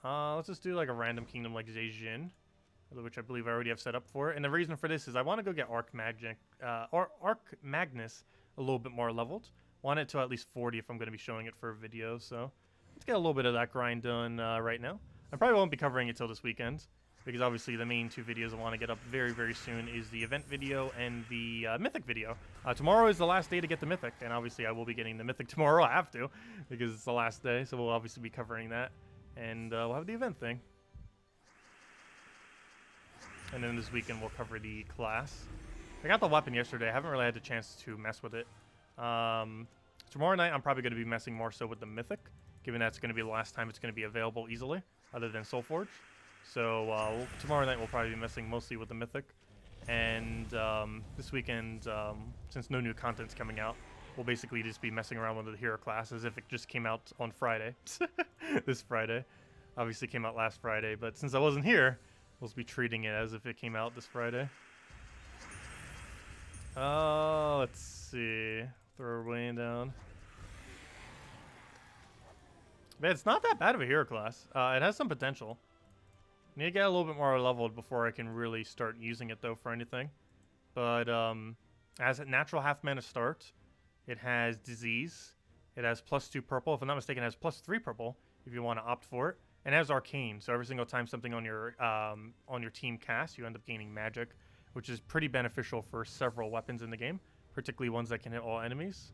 Let's just do like a random kingdom like Zhejian, which I believe I already have set up for it. And the reason for this is I want to go get Arc Magnus a little bit more leveled. Want it to at least 40 if I'm going to be showing it for a video. So let's get a little bit of that grind done right now. I probably won't be covering it till this weekend, because obviously the main 2 videos I want to get up very, very soon is the event video and the Mythic video. Tomorrow is the last day to get the Mythic, and obviously I will be getting the Mythic tomorrow. I have to, because it's the last day, so we'll obviously be covering that. And we'll have the event thing. And then this weekend we'll cover the class. I got the weapon yesterday. I haven't really had the chance to mess with it. Tomorrow night I'm probably going to be messing more so with the Mythic, given that's going to be the last time it's going to be available easily, other than Soulforge. So tomorrow night we'll probably be messing mostly with the Mythic. And this weekend, since no new content's coming out, we'll basically just be messing around with the hero class as if it just came out on Friday. This Friday. Obviously came out last Friday, but since I wasn't here, we'll just be treating it as if it came out this Friday. Let's see. Throw Wayne down. Man, it's not that bad of a hero class. It has some potential. Need to get a little bit more leveled before I can really start using it, though, for anything. But it has a natural half mana start. It has disease. It has +2 purple. If I'm not mistaken, it has +3 purple if you want to opt for it. And it has arcane. So every single time something on your team casts, you end up gaining magic, which is pretty beneficial for several weapons in the game, particularly ones that can hit all enemies.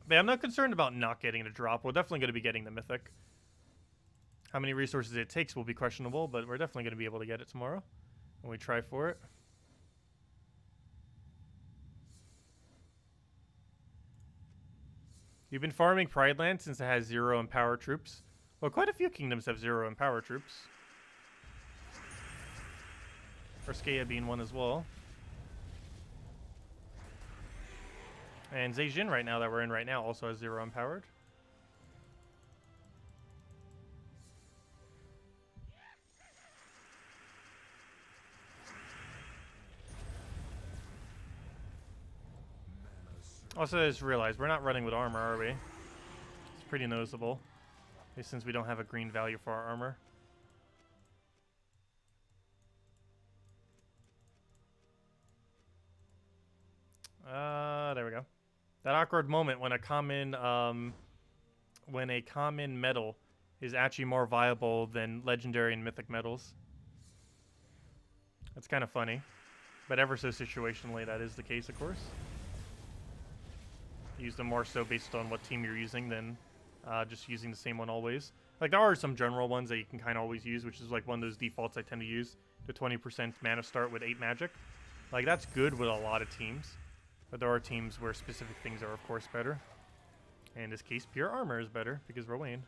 But I'm not concerned about not getting the drop. We're definitely going to be getting the Mythic. How many resources it takes will be questionable, but we're definitely going to be able to get it tomorrow when we try for it. You've been farming Pride Land since it has 0 in power troops. Well, quite a few kingdoms have 0 in power troops. Urskea being one as well. And Zhejian right now that we're in right now also has 0 empowered. Also, I just realized we're not running with armor, are we? It's pretty noticeable, since we don't have a green value for our armor. There we go. That awkward moment when a common medal is actually more viable than legendary and mythic medals. That's kind of funny, but ever so situationally, that is the case, of course. Use them more so based on what team you're using than just using the same one always. Like, there are some general ones that you can kind of always use, which is like one of those defaults I tend to use. The 20% mana start with 8 magic. Like, that's good with a lot of teams. But there are teams where specific things are, of course, better. And in this case, pure armor is better because we're Wayne.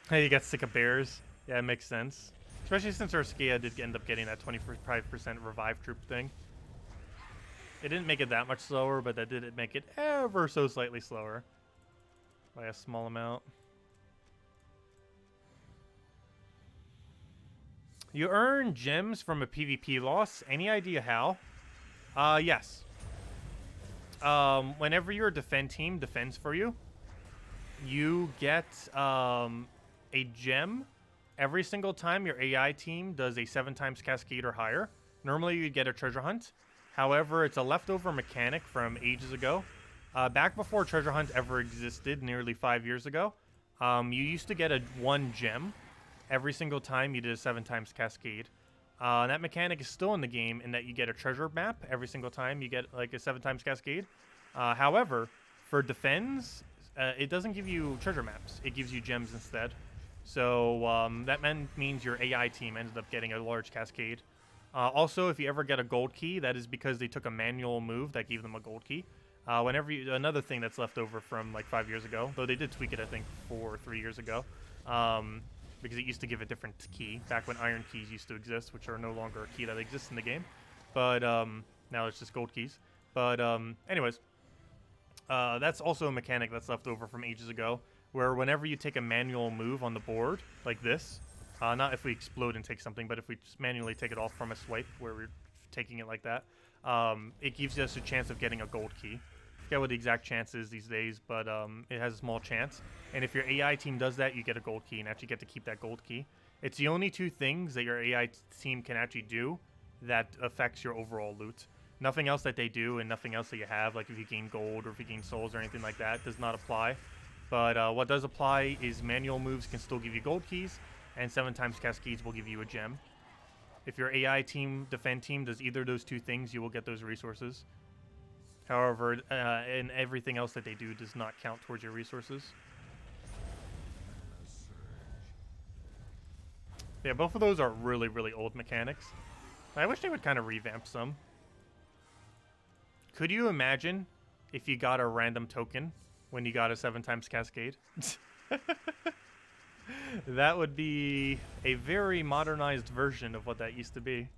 Hey, you got sick of bears? Yeah, it makes sense. Especially since Urskea did end up getting that 25% revive troop thing. It didn't make it that much slower, but that did make it ever so slightly slower. By a small amount. You earn gems from a PvP loss. Any idea how? Yes. Whenever your defend team defends for you, you get a gem every single time your AI team does a 7 times cascade or higher. Normally you'd get a treasure hunt. However, it's a leftover mechanic from ages ago. Back before treasure hunt ever existed, nearly 5 years ago, you used to get a 1 gem every single time you did a 7 times cascade. That mechanic is still in the game in that you get a treasure map every single time you get like a 7 times cascade. However, for defense, it doesn't give you treasure maps. It gives you gems instead. So that means your AI team ended up getting a large cascade. Also, if you ever get a gold key, that is because they took a manual move that gave them a gold key. Another thing that's left over from like 5 years ago, though they did tweak it, I think 4 or 3 years ago, because it used to give a different key back when iron keys used to exist, which are no longer a key that exists in the game. But now it's just gold keys. But anyways, that's also a mechanic that's left over from ages ago, where whenever you take a manual move on the board like this, not if we explode and take something, but if we just manually take it off from a swipe where we're taking it like that, it gives us a chance of getting a gold key. I forget what the exact chance is these days, but it has a small chance. And if your AI team does that, you get a gold key and actually get to keep that gold key. It's the only 2 things that your AI team can actually do that affects your overall loot. Nothing else that they do and nothing else that you have, like if you gain gold or if you gain souls or anything like that, does not apply. But what does apply is manual moves can still give you gold keys, and 7 times cascades will give you a gem. If your AI team, defend team, does either of those 2 things, you will get those resources. However, and everything else that they do does not count towards your resources. Yeah, both of those are really, really old mechanics. I wish they would kind of revamp some. Could you imagine if you got a random token when you got a 7 times cascade? That would be a very modernized version of what that used to be.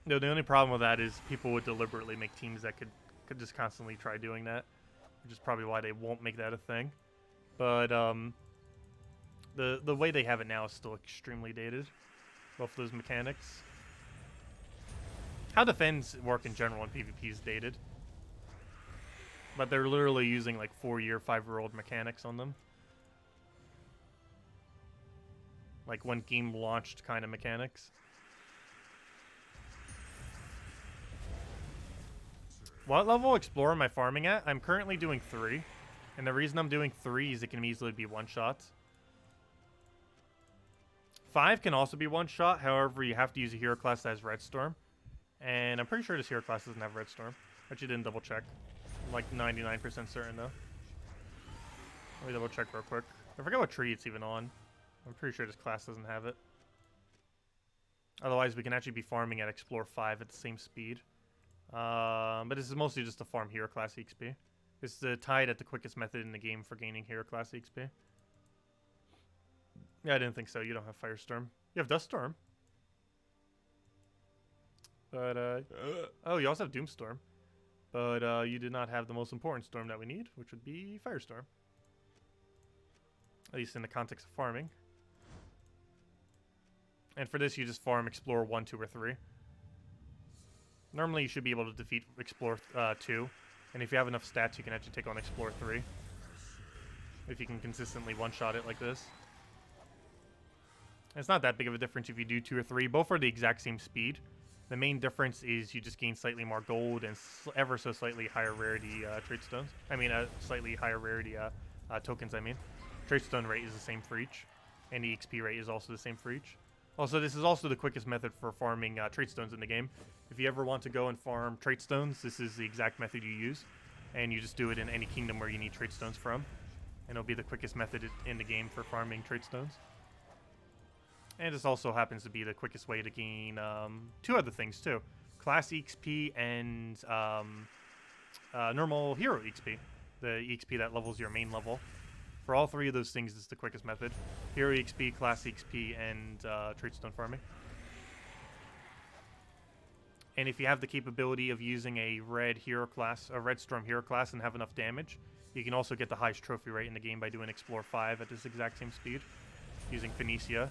No, the only problem with that is people would deliberately make teams that could just constantly try doing that, which is probably why they won't make that a thing. But the way they have it now is still extremely dated. Both of those mechanics. How defends work in general in PvP is dated. But they're literally using like 4-year, 5-year-old mechanics on them. Like when game launched kind of mechanics. What level Explorer am I farming at? I'm currently doing 3. And the reason I'm doing 3 is it can easily be one-shots. 5 can also be one-shot, however you have to use a hero class that has Red Storm. And I'm pretty sure this hero class doesn't have Red Storm. Actually didn't double check. I'm like 99% certain though. Let me double check real quick. I forget what tree it's even on. I'm pretty sure this class doesn't have it. Otherwise we can actually be farming at Explore 5 at the same speed. But this is mostly just to farm hero class XP. This is tied at the quickest method in the game for gaining hero class XP. Yeah, I didn't think so. You don't have Firestorm. You have Duststorm. But, oh, you also have Doomstorm. But, you did not have the most important storm that we need, which would be Firestorm. At least in the context of farming. And for this, you just farm Explore 1, 2, or 3. Normally, you should be able to defeat Explore 2. And if you have enough stats, you can actually take on Explore 3. If you can consistently one-shot it like this. And it's not that big of a difference if you do 2 or 3. Both are the exact same speed. The main difference is you just gain slightly more gold and ever so slightly higher rarity trait stones. I mean, slightly higher rarity tokens, I mean. Trait stone rate is the same for each. And the XP rate is also the same for each. Also, this is also the quickest method for farming trait stones in the game. If you ever want to go and farm trait stones, this is the exact method you use. And you just do it in any kingdom where you need trait stones from. And it'll be the quickest method in the game for farming trait stones. And this also happens to be the quickest way to gain 2 other things too. Class XP and normal hero XP. The XP that levels your main level. For all 3 of those things, this is the quickest method. Hero XP, Class XP, and trait stone farming. And if you have the capability of using a red hero class, a red storm hero class, and have enough damage, you can also get the highest trophy rate in the game by doing Explore 5 at this exact same speed, using Phoenicia.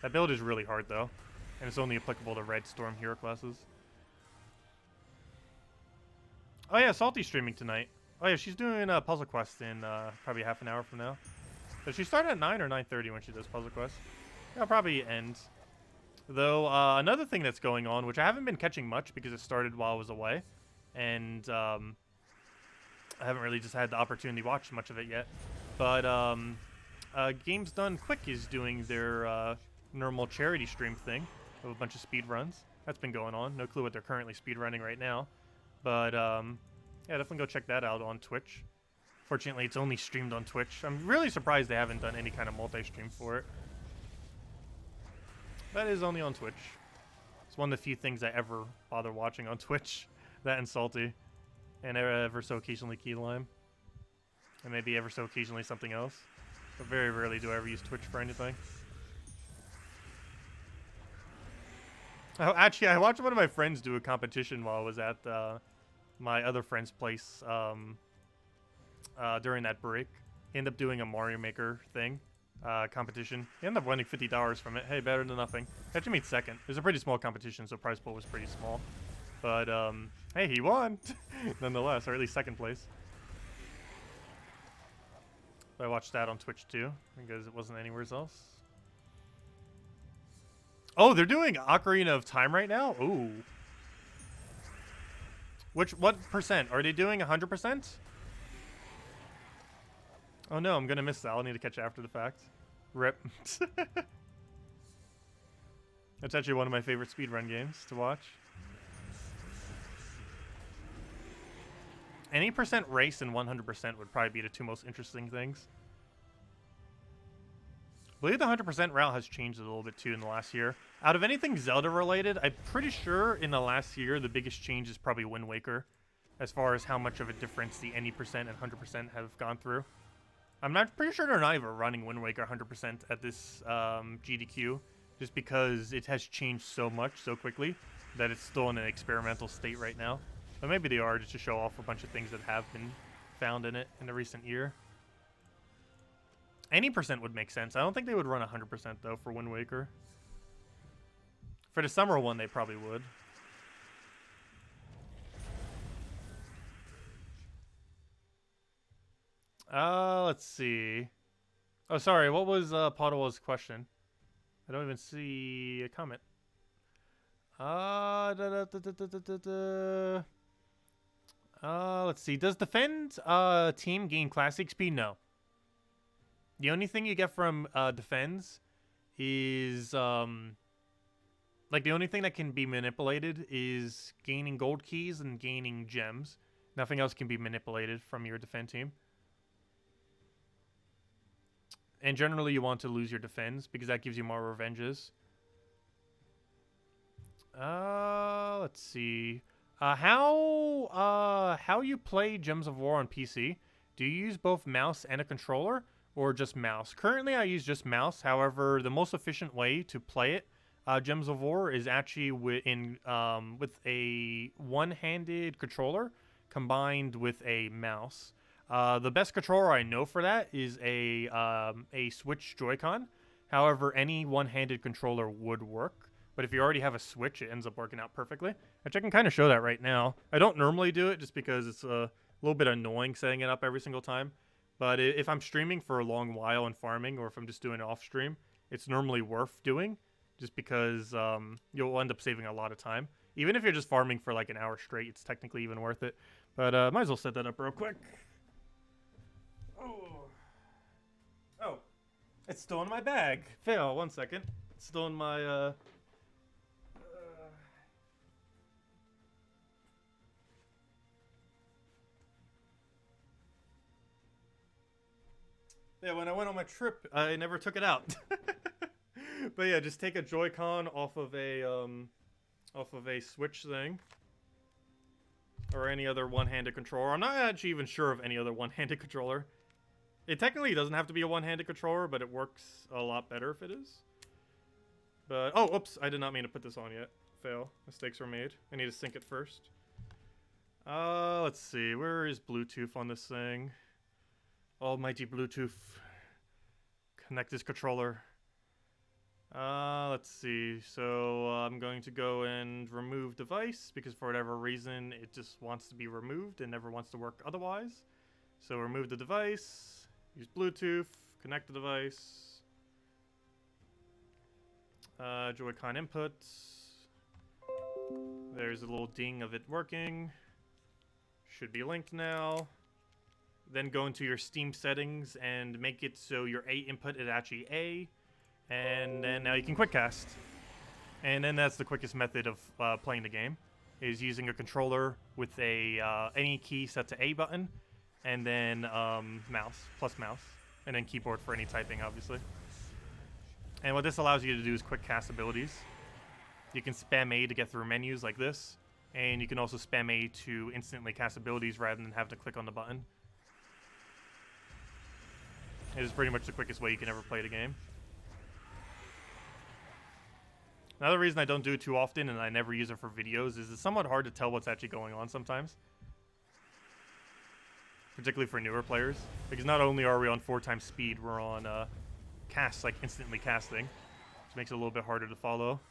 That build is really hard though, and it's only applicable to red storm hero classes. Oh yeah, Salty's streaming tonight. Oh yeah, she's doing a puzzle quest in probably half an hour from now. Does she start at 9 or 9:30 when she does puzzle quest? It'll probably end Though, another thing that's going on, which I haven't been catching much because it started while I was away, and I haven't really just had the opportunity to watch much of it yet, but Games Done Quick is doing their normal charity stream thing of a bunch of speed runs. That's been going on. No clue what they're currently speed running right now, but yeah, definitely go check that out on Twitch. Fortunately, it's only streamed on Twitch. I'm really surprised they haven't done any kind of multi-stream for it. That is only on Twitch. It's one of the few things I ever bother watching on Twitch. That and Salty. And ever so occasionally Key Lime. And maybe ever so occasionally something else. But very rarely do I ever use Twitch for anything. Oh, actually, I watched one of my friends do a competition while I was at my other friend's place during that break. He ended up doing a Mario Maker thing. Competition. He ended up winning $50 from it. Hey, better than nothing. Actually made second. It was a pretty small competition, so prize pool was pretty small. But, hey, he won! Nonetheless, or at least second place. I watched that on Twitch, too, because it wasn't anywhere else. Oh, they're doing Ocarina of Time right now? Ooh. What percent? Are they doing 100%? Oh no, I'm gonna miss that. I'll need to catch it after the fact. Rip. That's actually one of my favorite speedrun games to watch. Any percent race and 100% would probably be the two most interesting things. I believe the 100% route has changed a little bit too in the last year. Out of anything Zelda related, I'm pretty sure in the last year the biggest change is probably Wind Waker, as far as how much of a difference the any percent and 100% have gone through. I'm not pretty sure they're not even running Wind Waker 100% at this GDQ, just because it has changed so much so quickly that it's still in an experimental state right now. But maybe they are just to show off a bunch of things that have been found in it in the recent year. Any percent would make sense. I don't think they would run 100% though for Wind Waker. For the summer one, they probably would. Let's see. Oh, sorry. What was Potawal's question? I don't even see a comment. Let's see. Does Defend team gain class XP? No. The only thing you get from Defends is like the only thing that can be manipulated is gaining gold keys and gaining gems. Nothing else can be manipulated from your Defend team. And generally you want to lose your Defends because that gives you more revenges. Let's see. How you play Gems of War on PC? Do you use both mouse and a controller, or just mouse? Currently, I use just mouse. However, the most efficient way to play it, Gems of War, is actually with a one-handed controller combined with a mouse. The best controller I know for that is a Switch Joy-Con. However, any one-handed controller would work. But if you already have a Switch, it ends up working out perfectly. Which I can kind of show that right now. I don't normally do it just because it's a little bit annoying setting it up every single time. But if I'm streaming for a long while and farming, or if I'm just doing it off stream, it's normally worth doing. Just because you'll end up saving a lot of time. Even if you're just farming for like an hour straight, it's technically even worth it. But might as well set that up real quick. Oh, it's still in my bag. Fail, 1 second. It's still in my yeah, when I went on my trip, I never took it out. But yeah, just take a Joy-Con off of a Switch thing, or any other one-handed controller. I'm not actually even sure of any other one-handed controller. It technically doesn't have to be a one-handed controller, but it works a lot better if it is. But oh, oops! I did not mean to put this on yet. Fail. Mistakes were made. I need to sync it first. Let's see. Where is Bluetooth on this thing? Almighty Bluetooth. Connect this controller. Let's see. So I'm going to go and remove device because for whatever reason it just wants to be removed and never wants to work otherwise. So remove the device, use Bluetooth, connect the device. Joy-Con inputs. There's a little ding of it working. Should be linked now. Then go into your Steam settings and make it so your A input is actually A. And then now you can quick cast. And then that's the quickest method of playing the game, is using a controller with a any key set to A button, and then mouse, plus mouse, and then keyboard for any typing, obviously. And what this allows you to do is quick cast abilities. You can spam A to get through menus like this, and you can also spam A to instantly cast abilities rather than have to click on the button. It is pretty much the quickest way you can ever play the game. Another reason I don't do it too often and I never use it for videos is it's somewhat hard to tell what's actually going on sometimes. Particularly for newer players. Because not only are we on 4x speed, we're on cast, like instantly casting. Which makes it a little bit harder to follow.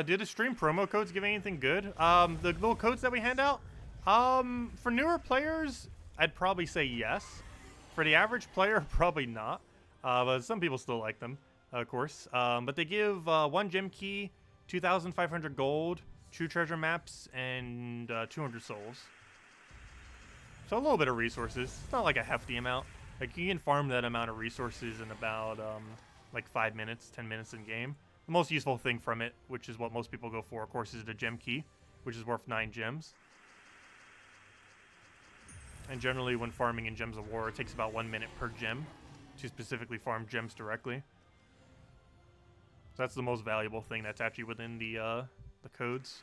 Do the stream promo codes give anything good? The little codes that we hand out? For newer players, I'd probably say yes. For the average player, probably not. But some people still like them, of course. But they give 1 gem key, 2,500 gold, 2 treasure maps, and 200 souls. So a little bit of resources. It's not like a hefty amount. Like, you can farm that amount of resources in about like 5 minutes, 10 minutes in game. The most useful thing from it, which is what most people go for, of course, is the gem key, which is worth 9 gems. And generally, when farming in Gems of War, it takes about 1 minute per gem to specifically farm gems directly. So that's the most valuable thing that's actually within the codes.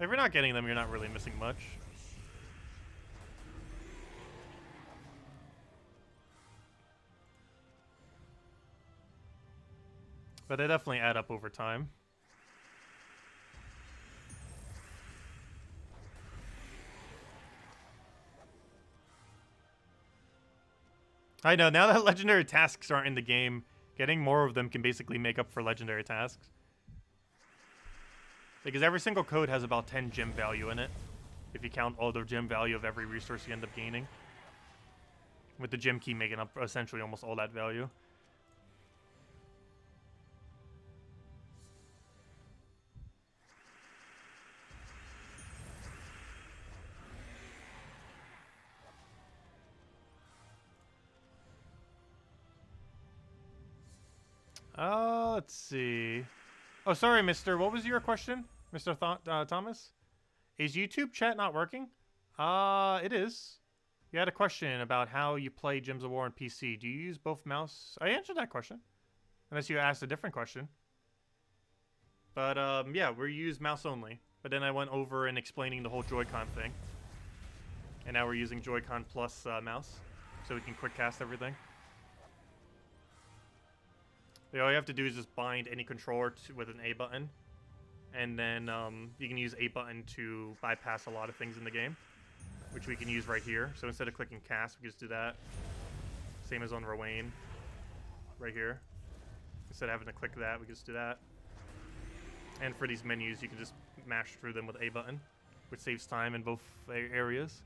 If you're not getting them, you're not really missing much. But they definitely add up over time. I know, now that legendary tasks aren't in the game, getting more of them can basically make up for legendary tasks. Because every single code has about 10 gem value in it, if you count all the gem value of every resource you end up gaining. With the gem key making up essentially almost all that value. Let's see. Oh, sorry, mister. What was your question, Mr. Thomas? Is YouTube chat not working? It is. You had a question about how you play Gems of War on PC. Do you use both mouse? I answered that question. Unless you asked a different question. But, yeah, we use mouse only. But then I went over and explaining the whole Joy-Con thing. And now we're using Joy-Con plus mouse. So we can quick cast everything. All you have to do is just bind any controller with an A button. And then you can use A button to bypass a lot of things in the game. Which we can use right here. So instead of clicking cast, we can just do that. Same as on Rowan. Right here. Instead of having to click that, we can just do that. And for these menus, you can just mash through them with A button. Which saves time in both areas.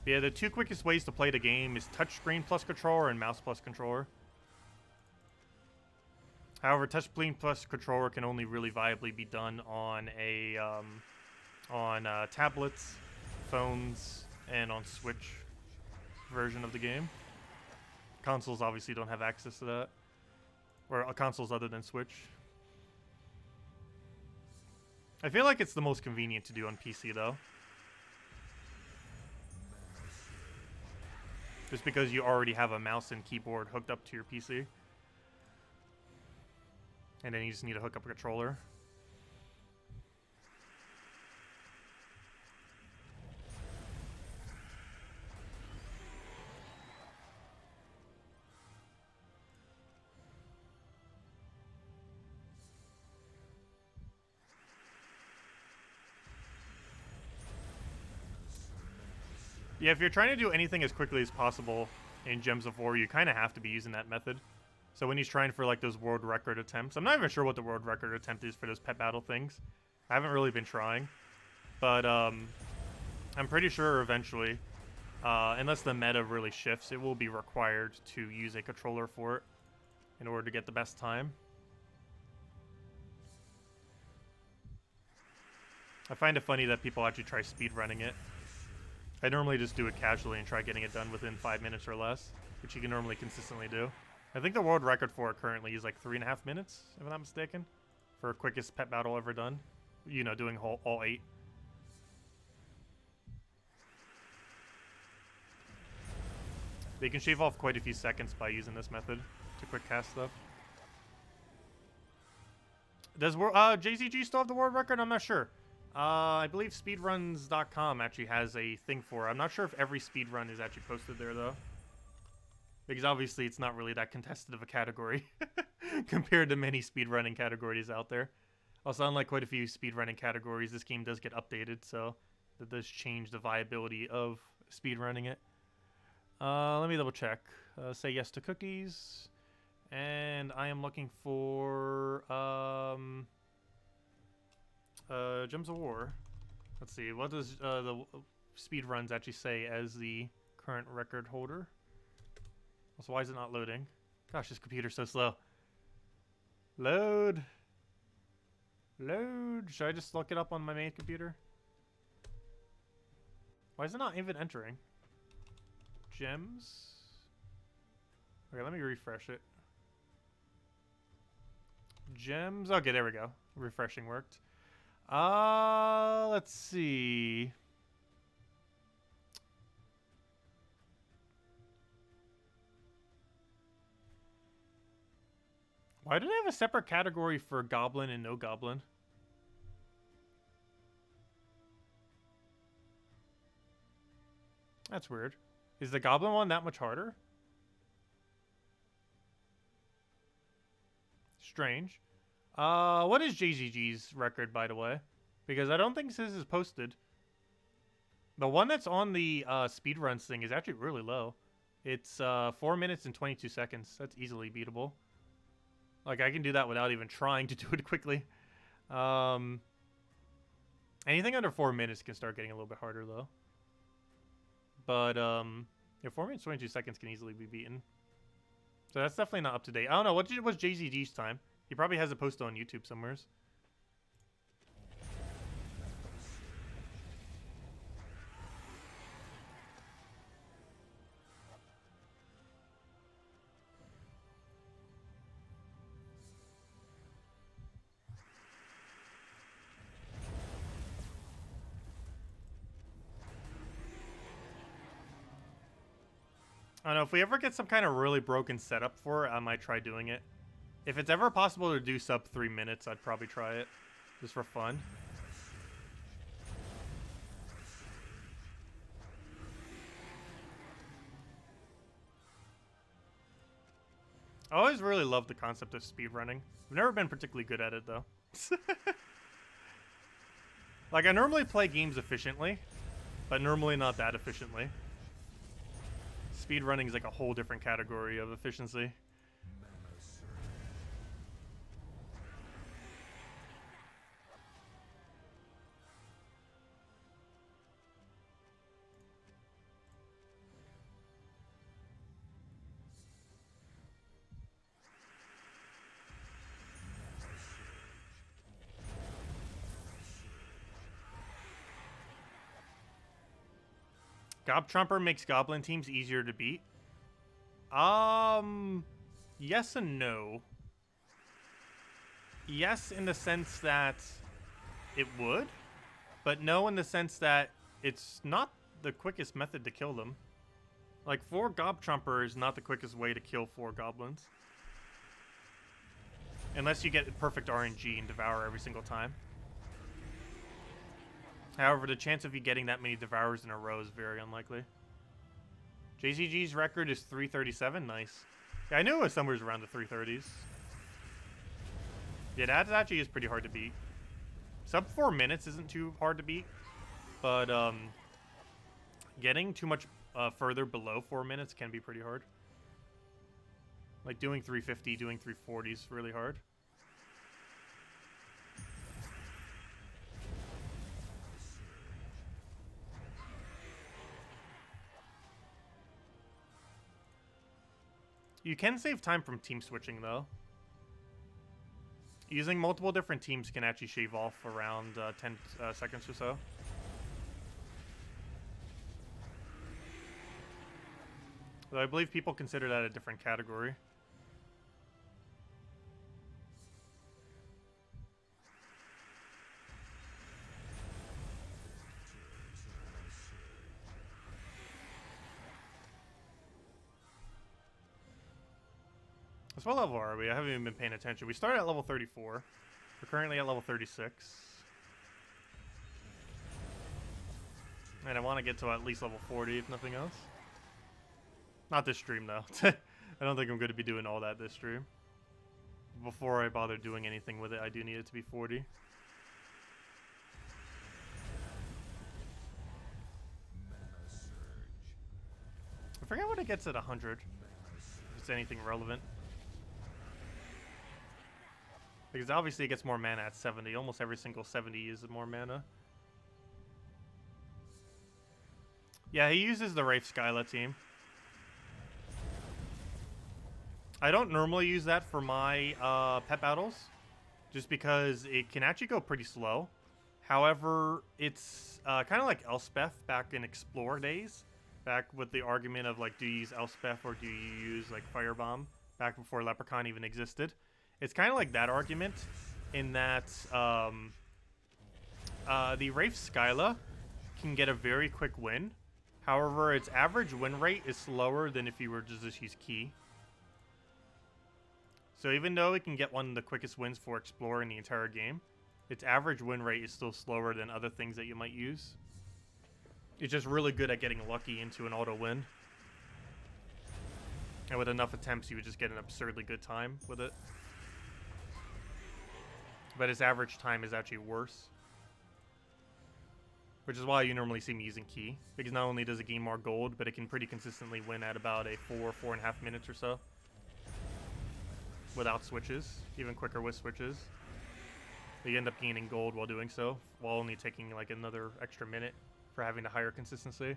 Yeah, the 2 quickest ways to play the game is touchscreen plus controller and mouse plus controller. However, touchscreen plus controller can only really viably be done on tablets, phones, and on Switch version of the game. Consoles obviously don't have access to that, or consoles other than Switch. I feel like it's the most convenient to do on PC though. Just because you already have a mouse and keyboard hooked up to your PC. And then you just need to hook up a controller. Yeah, if you're trying to do anything as quickly as possible in Gems of War, you kind of have to be using that method. So when he's trying for like those world record attempts, I'm not even sure what the world record attempt is for those pet battle things. I haven't really been trying, but I'm pretty sure eventually, unless the meta really shifts, it will be required to use a controller for it in order to get the best time. I find it funny that people actually try speedrunning it. I normally just do it casually and try getting it done within 5 minutes or less, which you can normally consistently do. I think the world record for it currently is like 3.5 minutes, if I'm not mistaken, for quickest pet battle ever done. You know, doing all 8. They can shave off quite a few seconds by using this method to quick cast stuff. Does JCG still have the world record? I'm not sure. I believe speedruns.com actually has a thing for it. I'm not sure if every speedrun is actually posted there, though. Because obviously it's not really that contested of a category compared to many speedrunning categories out there. Also, unlike quite a few speedrunning categories, this game does get updated, so that does change the viability of speedrunning it. Let me double check. Say yes to cookies. And I am looking for Gems of War. Let's see. What does the speedruns actually say as the current record holder? Also, why is it not loading? Gosh, this computer's so slow. Load. Load. Should I just look it up on my main computer? Why is it not even entering? Gems. Okay, let me refresh it. Gems. Okay, there we go. Refreshing worked. Let's see. Why do they have a separate category for Goblin and no Goblin? That's weird. Is the Goblin one that much harder? Strange. What is JZG's record, by the way? Because I don't think this is posted. The one that's on the speedruns thing is actually really low. It's 4 minutes and 22 seconds. That's easily beatable. Like, I can do that without even trying to do it quickly. Anything under 4 minutes can start getting a little bit harder, though. But, yeah, 4 minutes 22 seconds can easily be beaten. So that's definitely not up to date. I don't know. What's JZG's time? He probably has it posted on YouTube somewheres. I don't know, if we ever get some kind of really broken setup for it, I might try doing it. If it's ever possible to do sub 3 minutes, I'd probably try it. Just for fun. I always really loved the concept of speedrunning. I've never been particularly good at it, though. Like, I normally play games efficiently, but normally not that efficiently. Speedrunning is like a whole different category of efficiency. Gobtrumper makes goblin teams easier to beat. Yes and no. Yes, in the sense that it would, but no in the sense that it's not the quickest method to kill them. Like, 4 Gobtrumper is not the quickest way to kill 4 goblins. Unless you get perfect RNG and devour every single time. However, the chance of you getting that many devours in a row is very unlikely. JCG's record is 337. Nice. Yeah, I knew it was somewhere around the 330s. Yeah, that actually is pretty hard to beat. Sub 4 minutes isn't too hard to beat, but getting too much further below 4 minutes can be pretty hard. Like doing 350, doing 340 is really hard. You can save time from team switching, though. Using multiple different teams can actually shave off around 10 seconds or so. Though I believe people consider that a different category. So what level are we? I haven't even been paying attention. We started at level 34. We're currently at level 36. And I want to get to at least level 40, if nothing else. Not this stream, though. I don't think I'm going to be doing all that this stream. Before I bother doing anything with it, I do need it to be 40. I forget what it gets at 100. If it's anything relevant. Because obviously it gets more mana at 70. Almost every single 70 uses more mana. Yeah, he uses the Wraith Skyla team. I don't normally use that for my pet battles. Just because it can actually go pretty slow. However, it's kind of like Elspeth back in Explore days. Back with the argument of like, do you use Elspeth or do you use like Firebomb? Back before Leprechaun even existed. It's kind of like that argument in that the Wraith Skyla can get a very quick win. However, its average win rate is slower than if you were to just use Key. So even though it can get one of the quickest wins for Explorer in the entire game, its average win rate is still slower than other things that you might use. It's just really good at getting lucky into an auto win. And with enough attempts, you would just get an absurdly good time with it. But its average time is actually worse. Which is why you normally see me using Key. Because not only does it gain more gold, but it can pretty consistently win at about a 4.5 minutes or so. Without switches. Even quicker with switches. But you end up gaining gold while doing so. While only taking like another extra minute for having the higher consistency.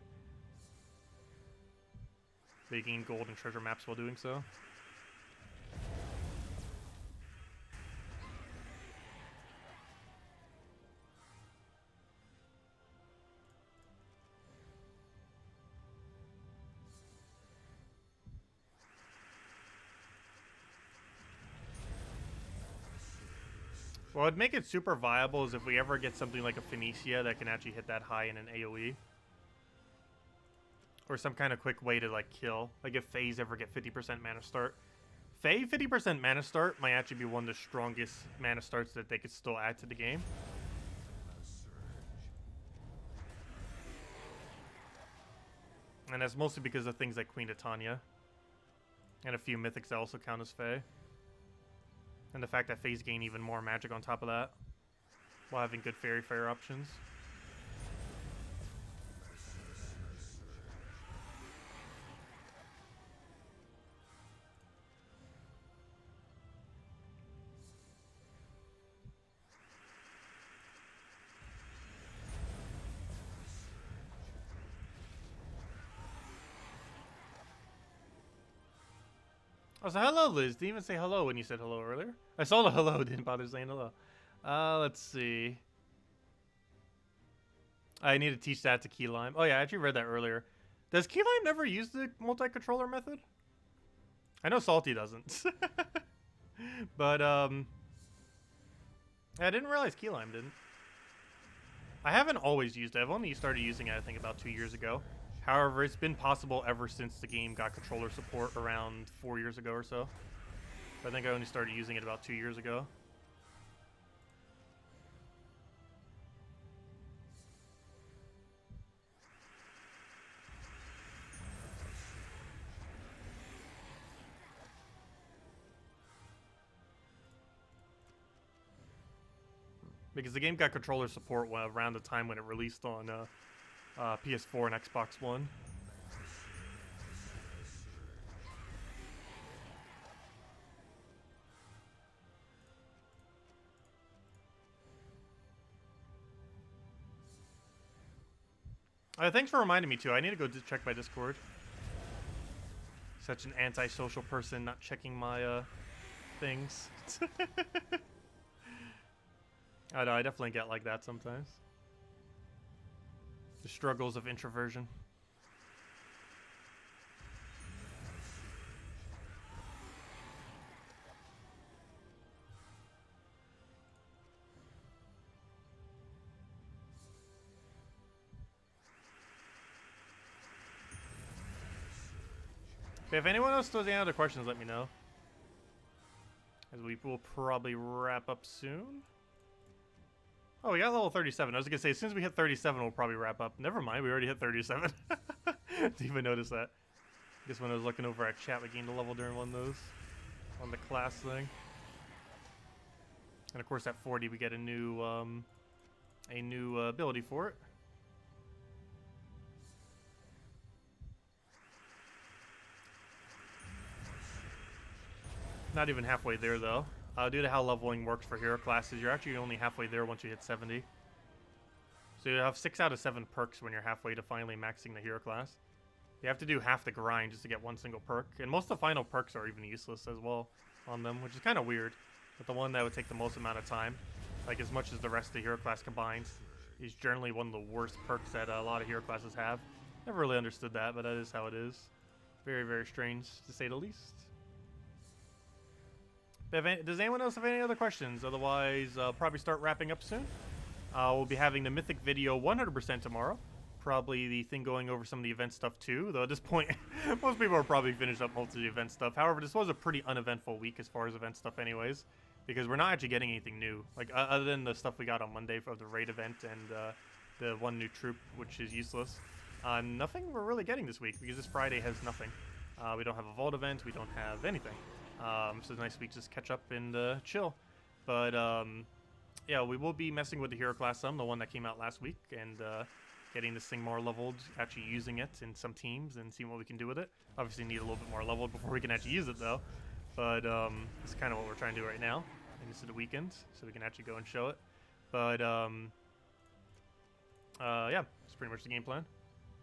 But you gain gold and treasure maps while doing so. What would make it super viable is if we ever get something like a Phoenicia that can actually hit that high in an AoE. Or some kind of quick way to like kill. Like if Fays ever get 50% mana start. Fae 50% mana start might actually be one of the strongest mana starts that they could still add to the game. And that's mostly because of things like Queen Titania. And a few mythics that also count as Fae. And the fact that Fays gain even more magic on top of that. While having good fairy fire options. Oh, so hello, Liz. Didn't even say hello when you said hello earlier. I saw the hello, didn't bother saying hello. Let's see. I need to teach that to Keylime. Oh yeah, I actually read that earlier. Does Keylime never use the multi-controller method? I know Salty doesn't. But, I didn't realize Keylime didn't. I haven't always used it. I've only started using it, I think, about 2 years ago. However, it's been possible ever since the game got controller support around 4 years ago or so. I think I only started using it about 2 years ago. Because the game got controller support around the time when it released on PS4 and Xbox One. Thanks for reminding me too. I need to go check my Discord. Such an antisocial person, not checking my things. I know, I definitely get like that sometimes. The struggles of introversion. If anyone else has any other questions, let me know. As we will probably wrap up soon. Oh, we got level 37. I was gonna say, as soon as we hit 37, we'll probably wrap up. Never mind, we already hit 37. Didn't even notice that. I guess when I was looking over at chat, we gained a level during one of those. On the class thing. And of course, at 40, we get a new ability for it. Not even halfway there, though. Due to how leveling works for hero classes, you're actually only halfway there once you hit 70. So you have 6 out of 7 perks when you're halfway to finally maxing the hero class. You have to do half the grind just to get one single perk. And most of the final perks are even useless as well on them, which is kind of weird. But the one that would take the most amount of time, like as much as the rest of the hero class combined, is generally one of the worst perks that a lot of hero classes have. Never really understood that, but that is how it is. Very, very strange, to say the least. Does anyone else have any other questions? Otherwise, probably start wrapping up soon. We'll be having the Mythic video 100% tomorrow. Probably the thing going over some of the event stuff too, though at this point, most people are probably finished up most of the event stuff. However, this was a pretty uneventful week as far as event stuff anyways, because we're not actually getting anything new. Like, other than the stuff we got on Monday for the raid event and the one new troop, which is useless. Nothing we're really getting this week, because this Friday has nothing. We don't have a vault event, we don't have anything. So it's a nice week to just catch up and chill. But yeah, we will be messing with the hero class some, the one that came out last week, and getting this thing more leveled, actually using it in some teams and seeing what we can do with it. Obviously need a little bit more leveled before we can actually use it though. But it's kind of what we're trying to do right now. And this is the weekend, so we can actually go and show it. But yeah, that's pretty much the game plan.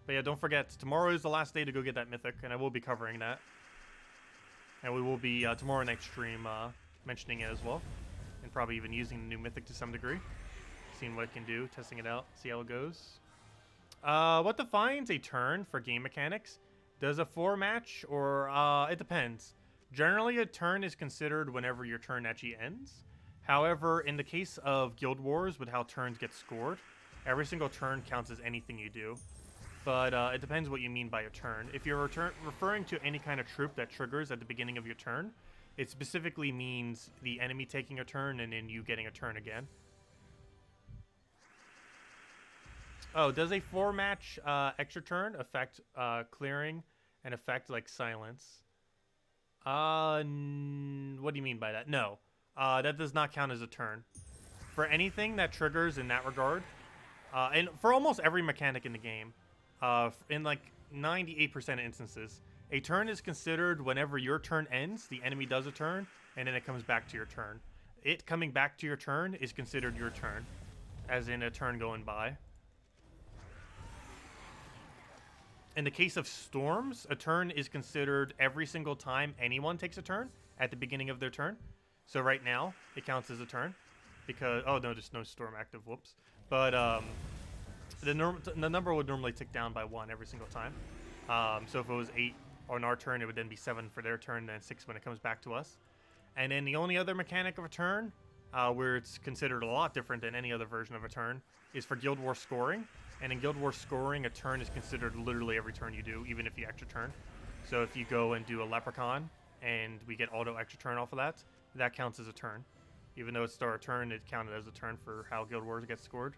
But yeah, don't forget, tomorrow is the last day to go get that mythic, and I will be covering that. And we will be, tomorrow night's stream, mentioning it as well. And probably even using the new mythic to some degree. Seeing what it can do, testing it out, see how it goes. What defines a turn for game mechanics? Does a 4 match, or, it depends. Generally, a turn is considered whenever your turn actually ends. However, in the case of Guild Wars, with how turns get scored, every single turn counts as anything you do. But it depends what you mean by a turn. If you're referring to any kind of troop that triggers at the beginning of your turn, it specifically means the enemy taking a turn and then you getting a turn again. Oh, does a 4-match extra turn affect clearing and affect like silence? What do you mean by that? No, that does not count as a turn. For anything that triggers in that regard, and for almost every mechanic in the game, in like 98% of instances, a turn is considered whenever your turn ends, the enemy does a turn, and then it comes back to your turn. It coming back to your turn is considered your turn, as in a turn going by. In the case of storms, a turn is considered every single time anyone takes a turn at the beginning of their turn. So right now, it counts as a turn. Because, oh no, there's no storm active, whoops. But, the number would normally tick down by 1 every single time. So if it was 8 on our turn, it would then be 7 for their turn, then 6 when it comes back to us. And then the only other mechanic of a turn, where it's considered a lot different than any other version of a turn, is for Guild Wars scoring. And in Guild Wars scoring, a turn is considered literally every turn you do, even if you extra turn. So if you go and do a Leprechaun, and we get auto extra turn off of that, that counts as a turn. Even though it's still a turn, it counted as a turn for how Guild Wars gets scored.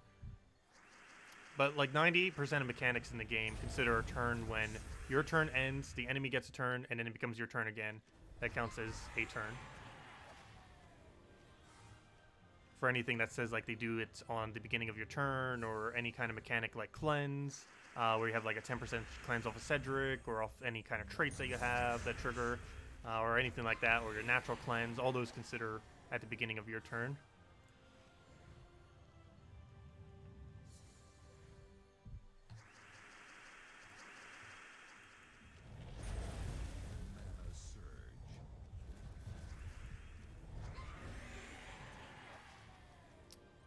But like 98% of mechanics in the game consider a turn when your turn ends, the enemy gets a turn, and then it becomes your turn again. That counts as a turn. For anything that says like they do it on the beginning of your turn, or any kind of mechanic like cleanse, where you have like a 10% cleanse off of Cedric, or off any kind of traits that you have that trigger, or anything like that, or your natural cleanse, all those consider at the beginning of your turn.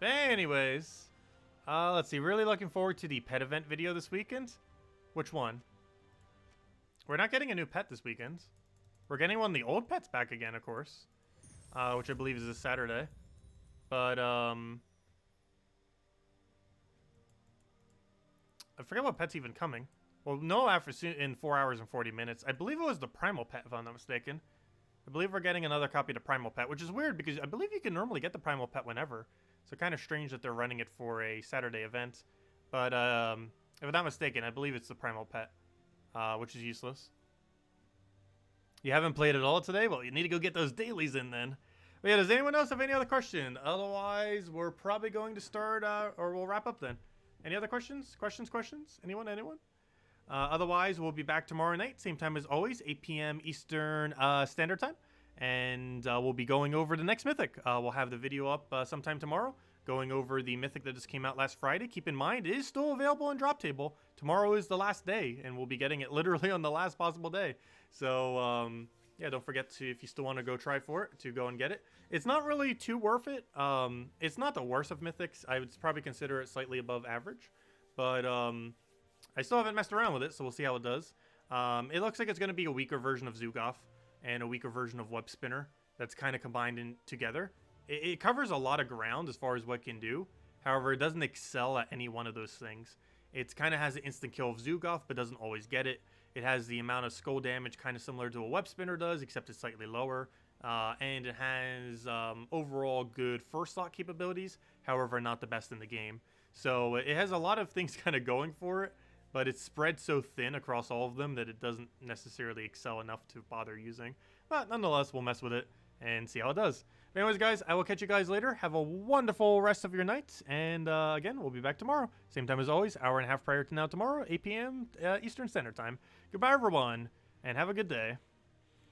But anyways, let's see. Really looking forward to the pet event video this weekend. Which one? We're not getting a new pet this weekend. We're getting one of the old pets back again, of course. Which I believe is this Saturday. But, I forget what pet's even coming. Well, no, in 4 hours and 40 minutes. I believe it was the Primal Pet, if I'm not mistaken. I believe we're getting another copy of the Primal Pet, which is weird because I believe you can normally get the Primal Pet whenever. So kind of strange that they're running it for a Saturday event. But, if I'm not mistaken, I believe it's the Primal Pet, which is useless. You haven't played at all today? Well, you need to go get those dailies in then. But yeah, does anyone else have any other question? Otherwise, we're probably going to start, or we'll wrap up then. Any other questions? Questions? Anyone? Otherwise, we'll be back tomorrow night, same time as always, 8 p.m. Eastern Standard Time. And we'll be going over the next Mythic. We'll have the video up sometime tomorrow, going over the Mythic that just came out last Friday. Keep in mind, it is still available in Drop Table. Tomorrow is the last day, and we'll be getting it literally on the last possible day. So, yeah, don't forget to, if you still want to go try for it, to go and get it. It's not really too worth it. It's not the worst of Mythics. I would probably consider it slightly above average. But, I still haven't messed around with it, so we'll see how it does. It looks like it's going to be a weaker version of Zugoff and a weaker version of Web Spinner that's kind of combined in together. It covers a lot of ground as far as what it can do. However, it doesn't excel at any one of those things. It kind of has the instant kill of Zugoff, but doesn't always get it. It has the amount of skull damage kind of similar to what Web Spinner does, except it's slightly lower. And it has overall good first slot capabilities, however, not the best in the game. So it has a lot of things kind of going for it. But it's spread so thin across all of them that it doesn't necessarily excel enough to bother using. But nonetheless, we'll mess with it and see how it does. But anyways, guys, I will catch you guys later. Have a wonderful rest of your night. And again, we'll be back tomorrow. Same time as always, hour and a half prior to now tomorrow, 8 p.m. Eastern Standard Time. Goodbye, everyone, and have a good day.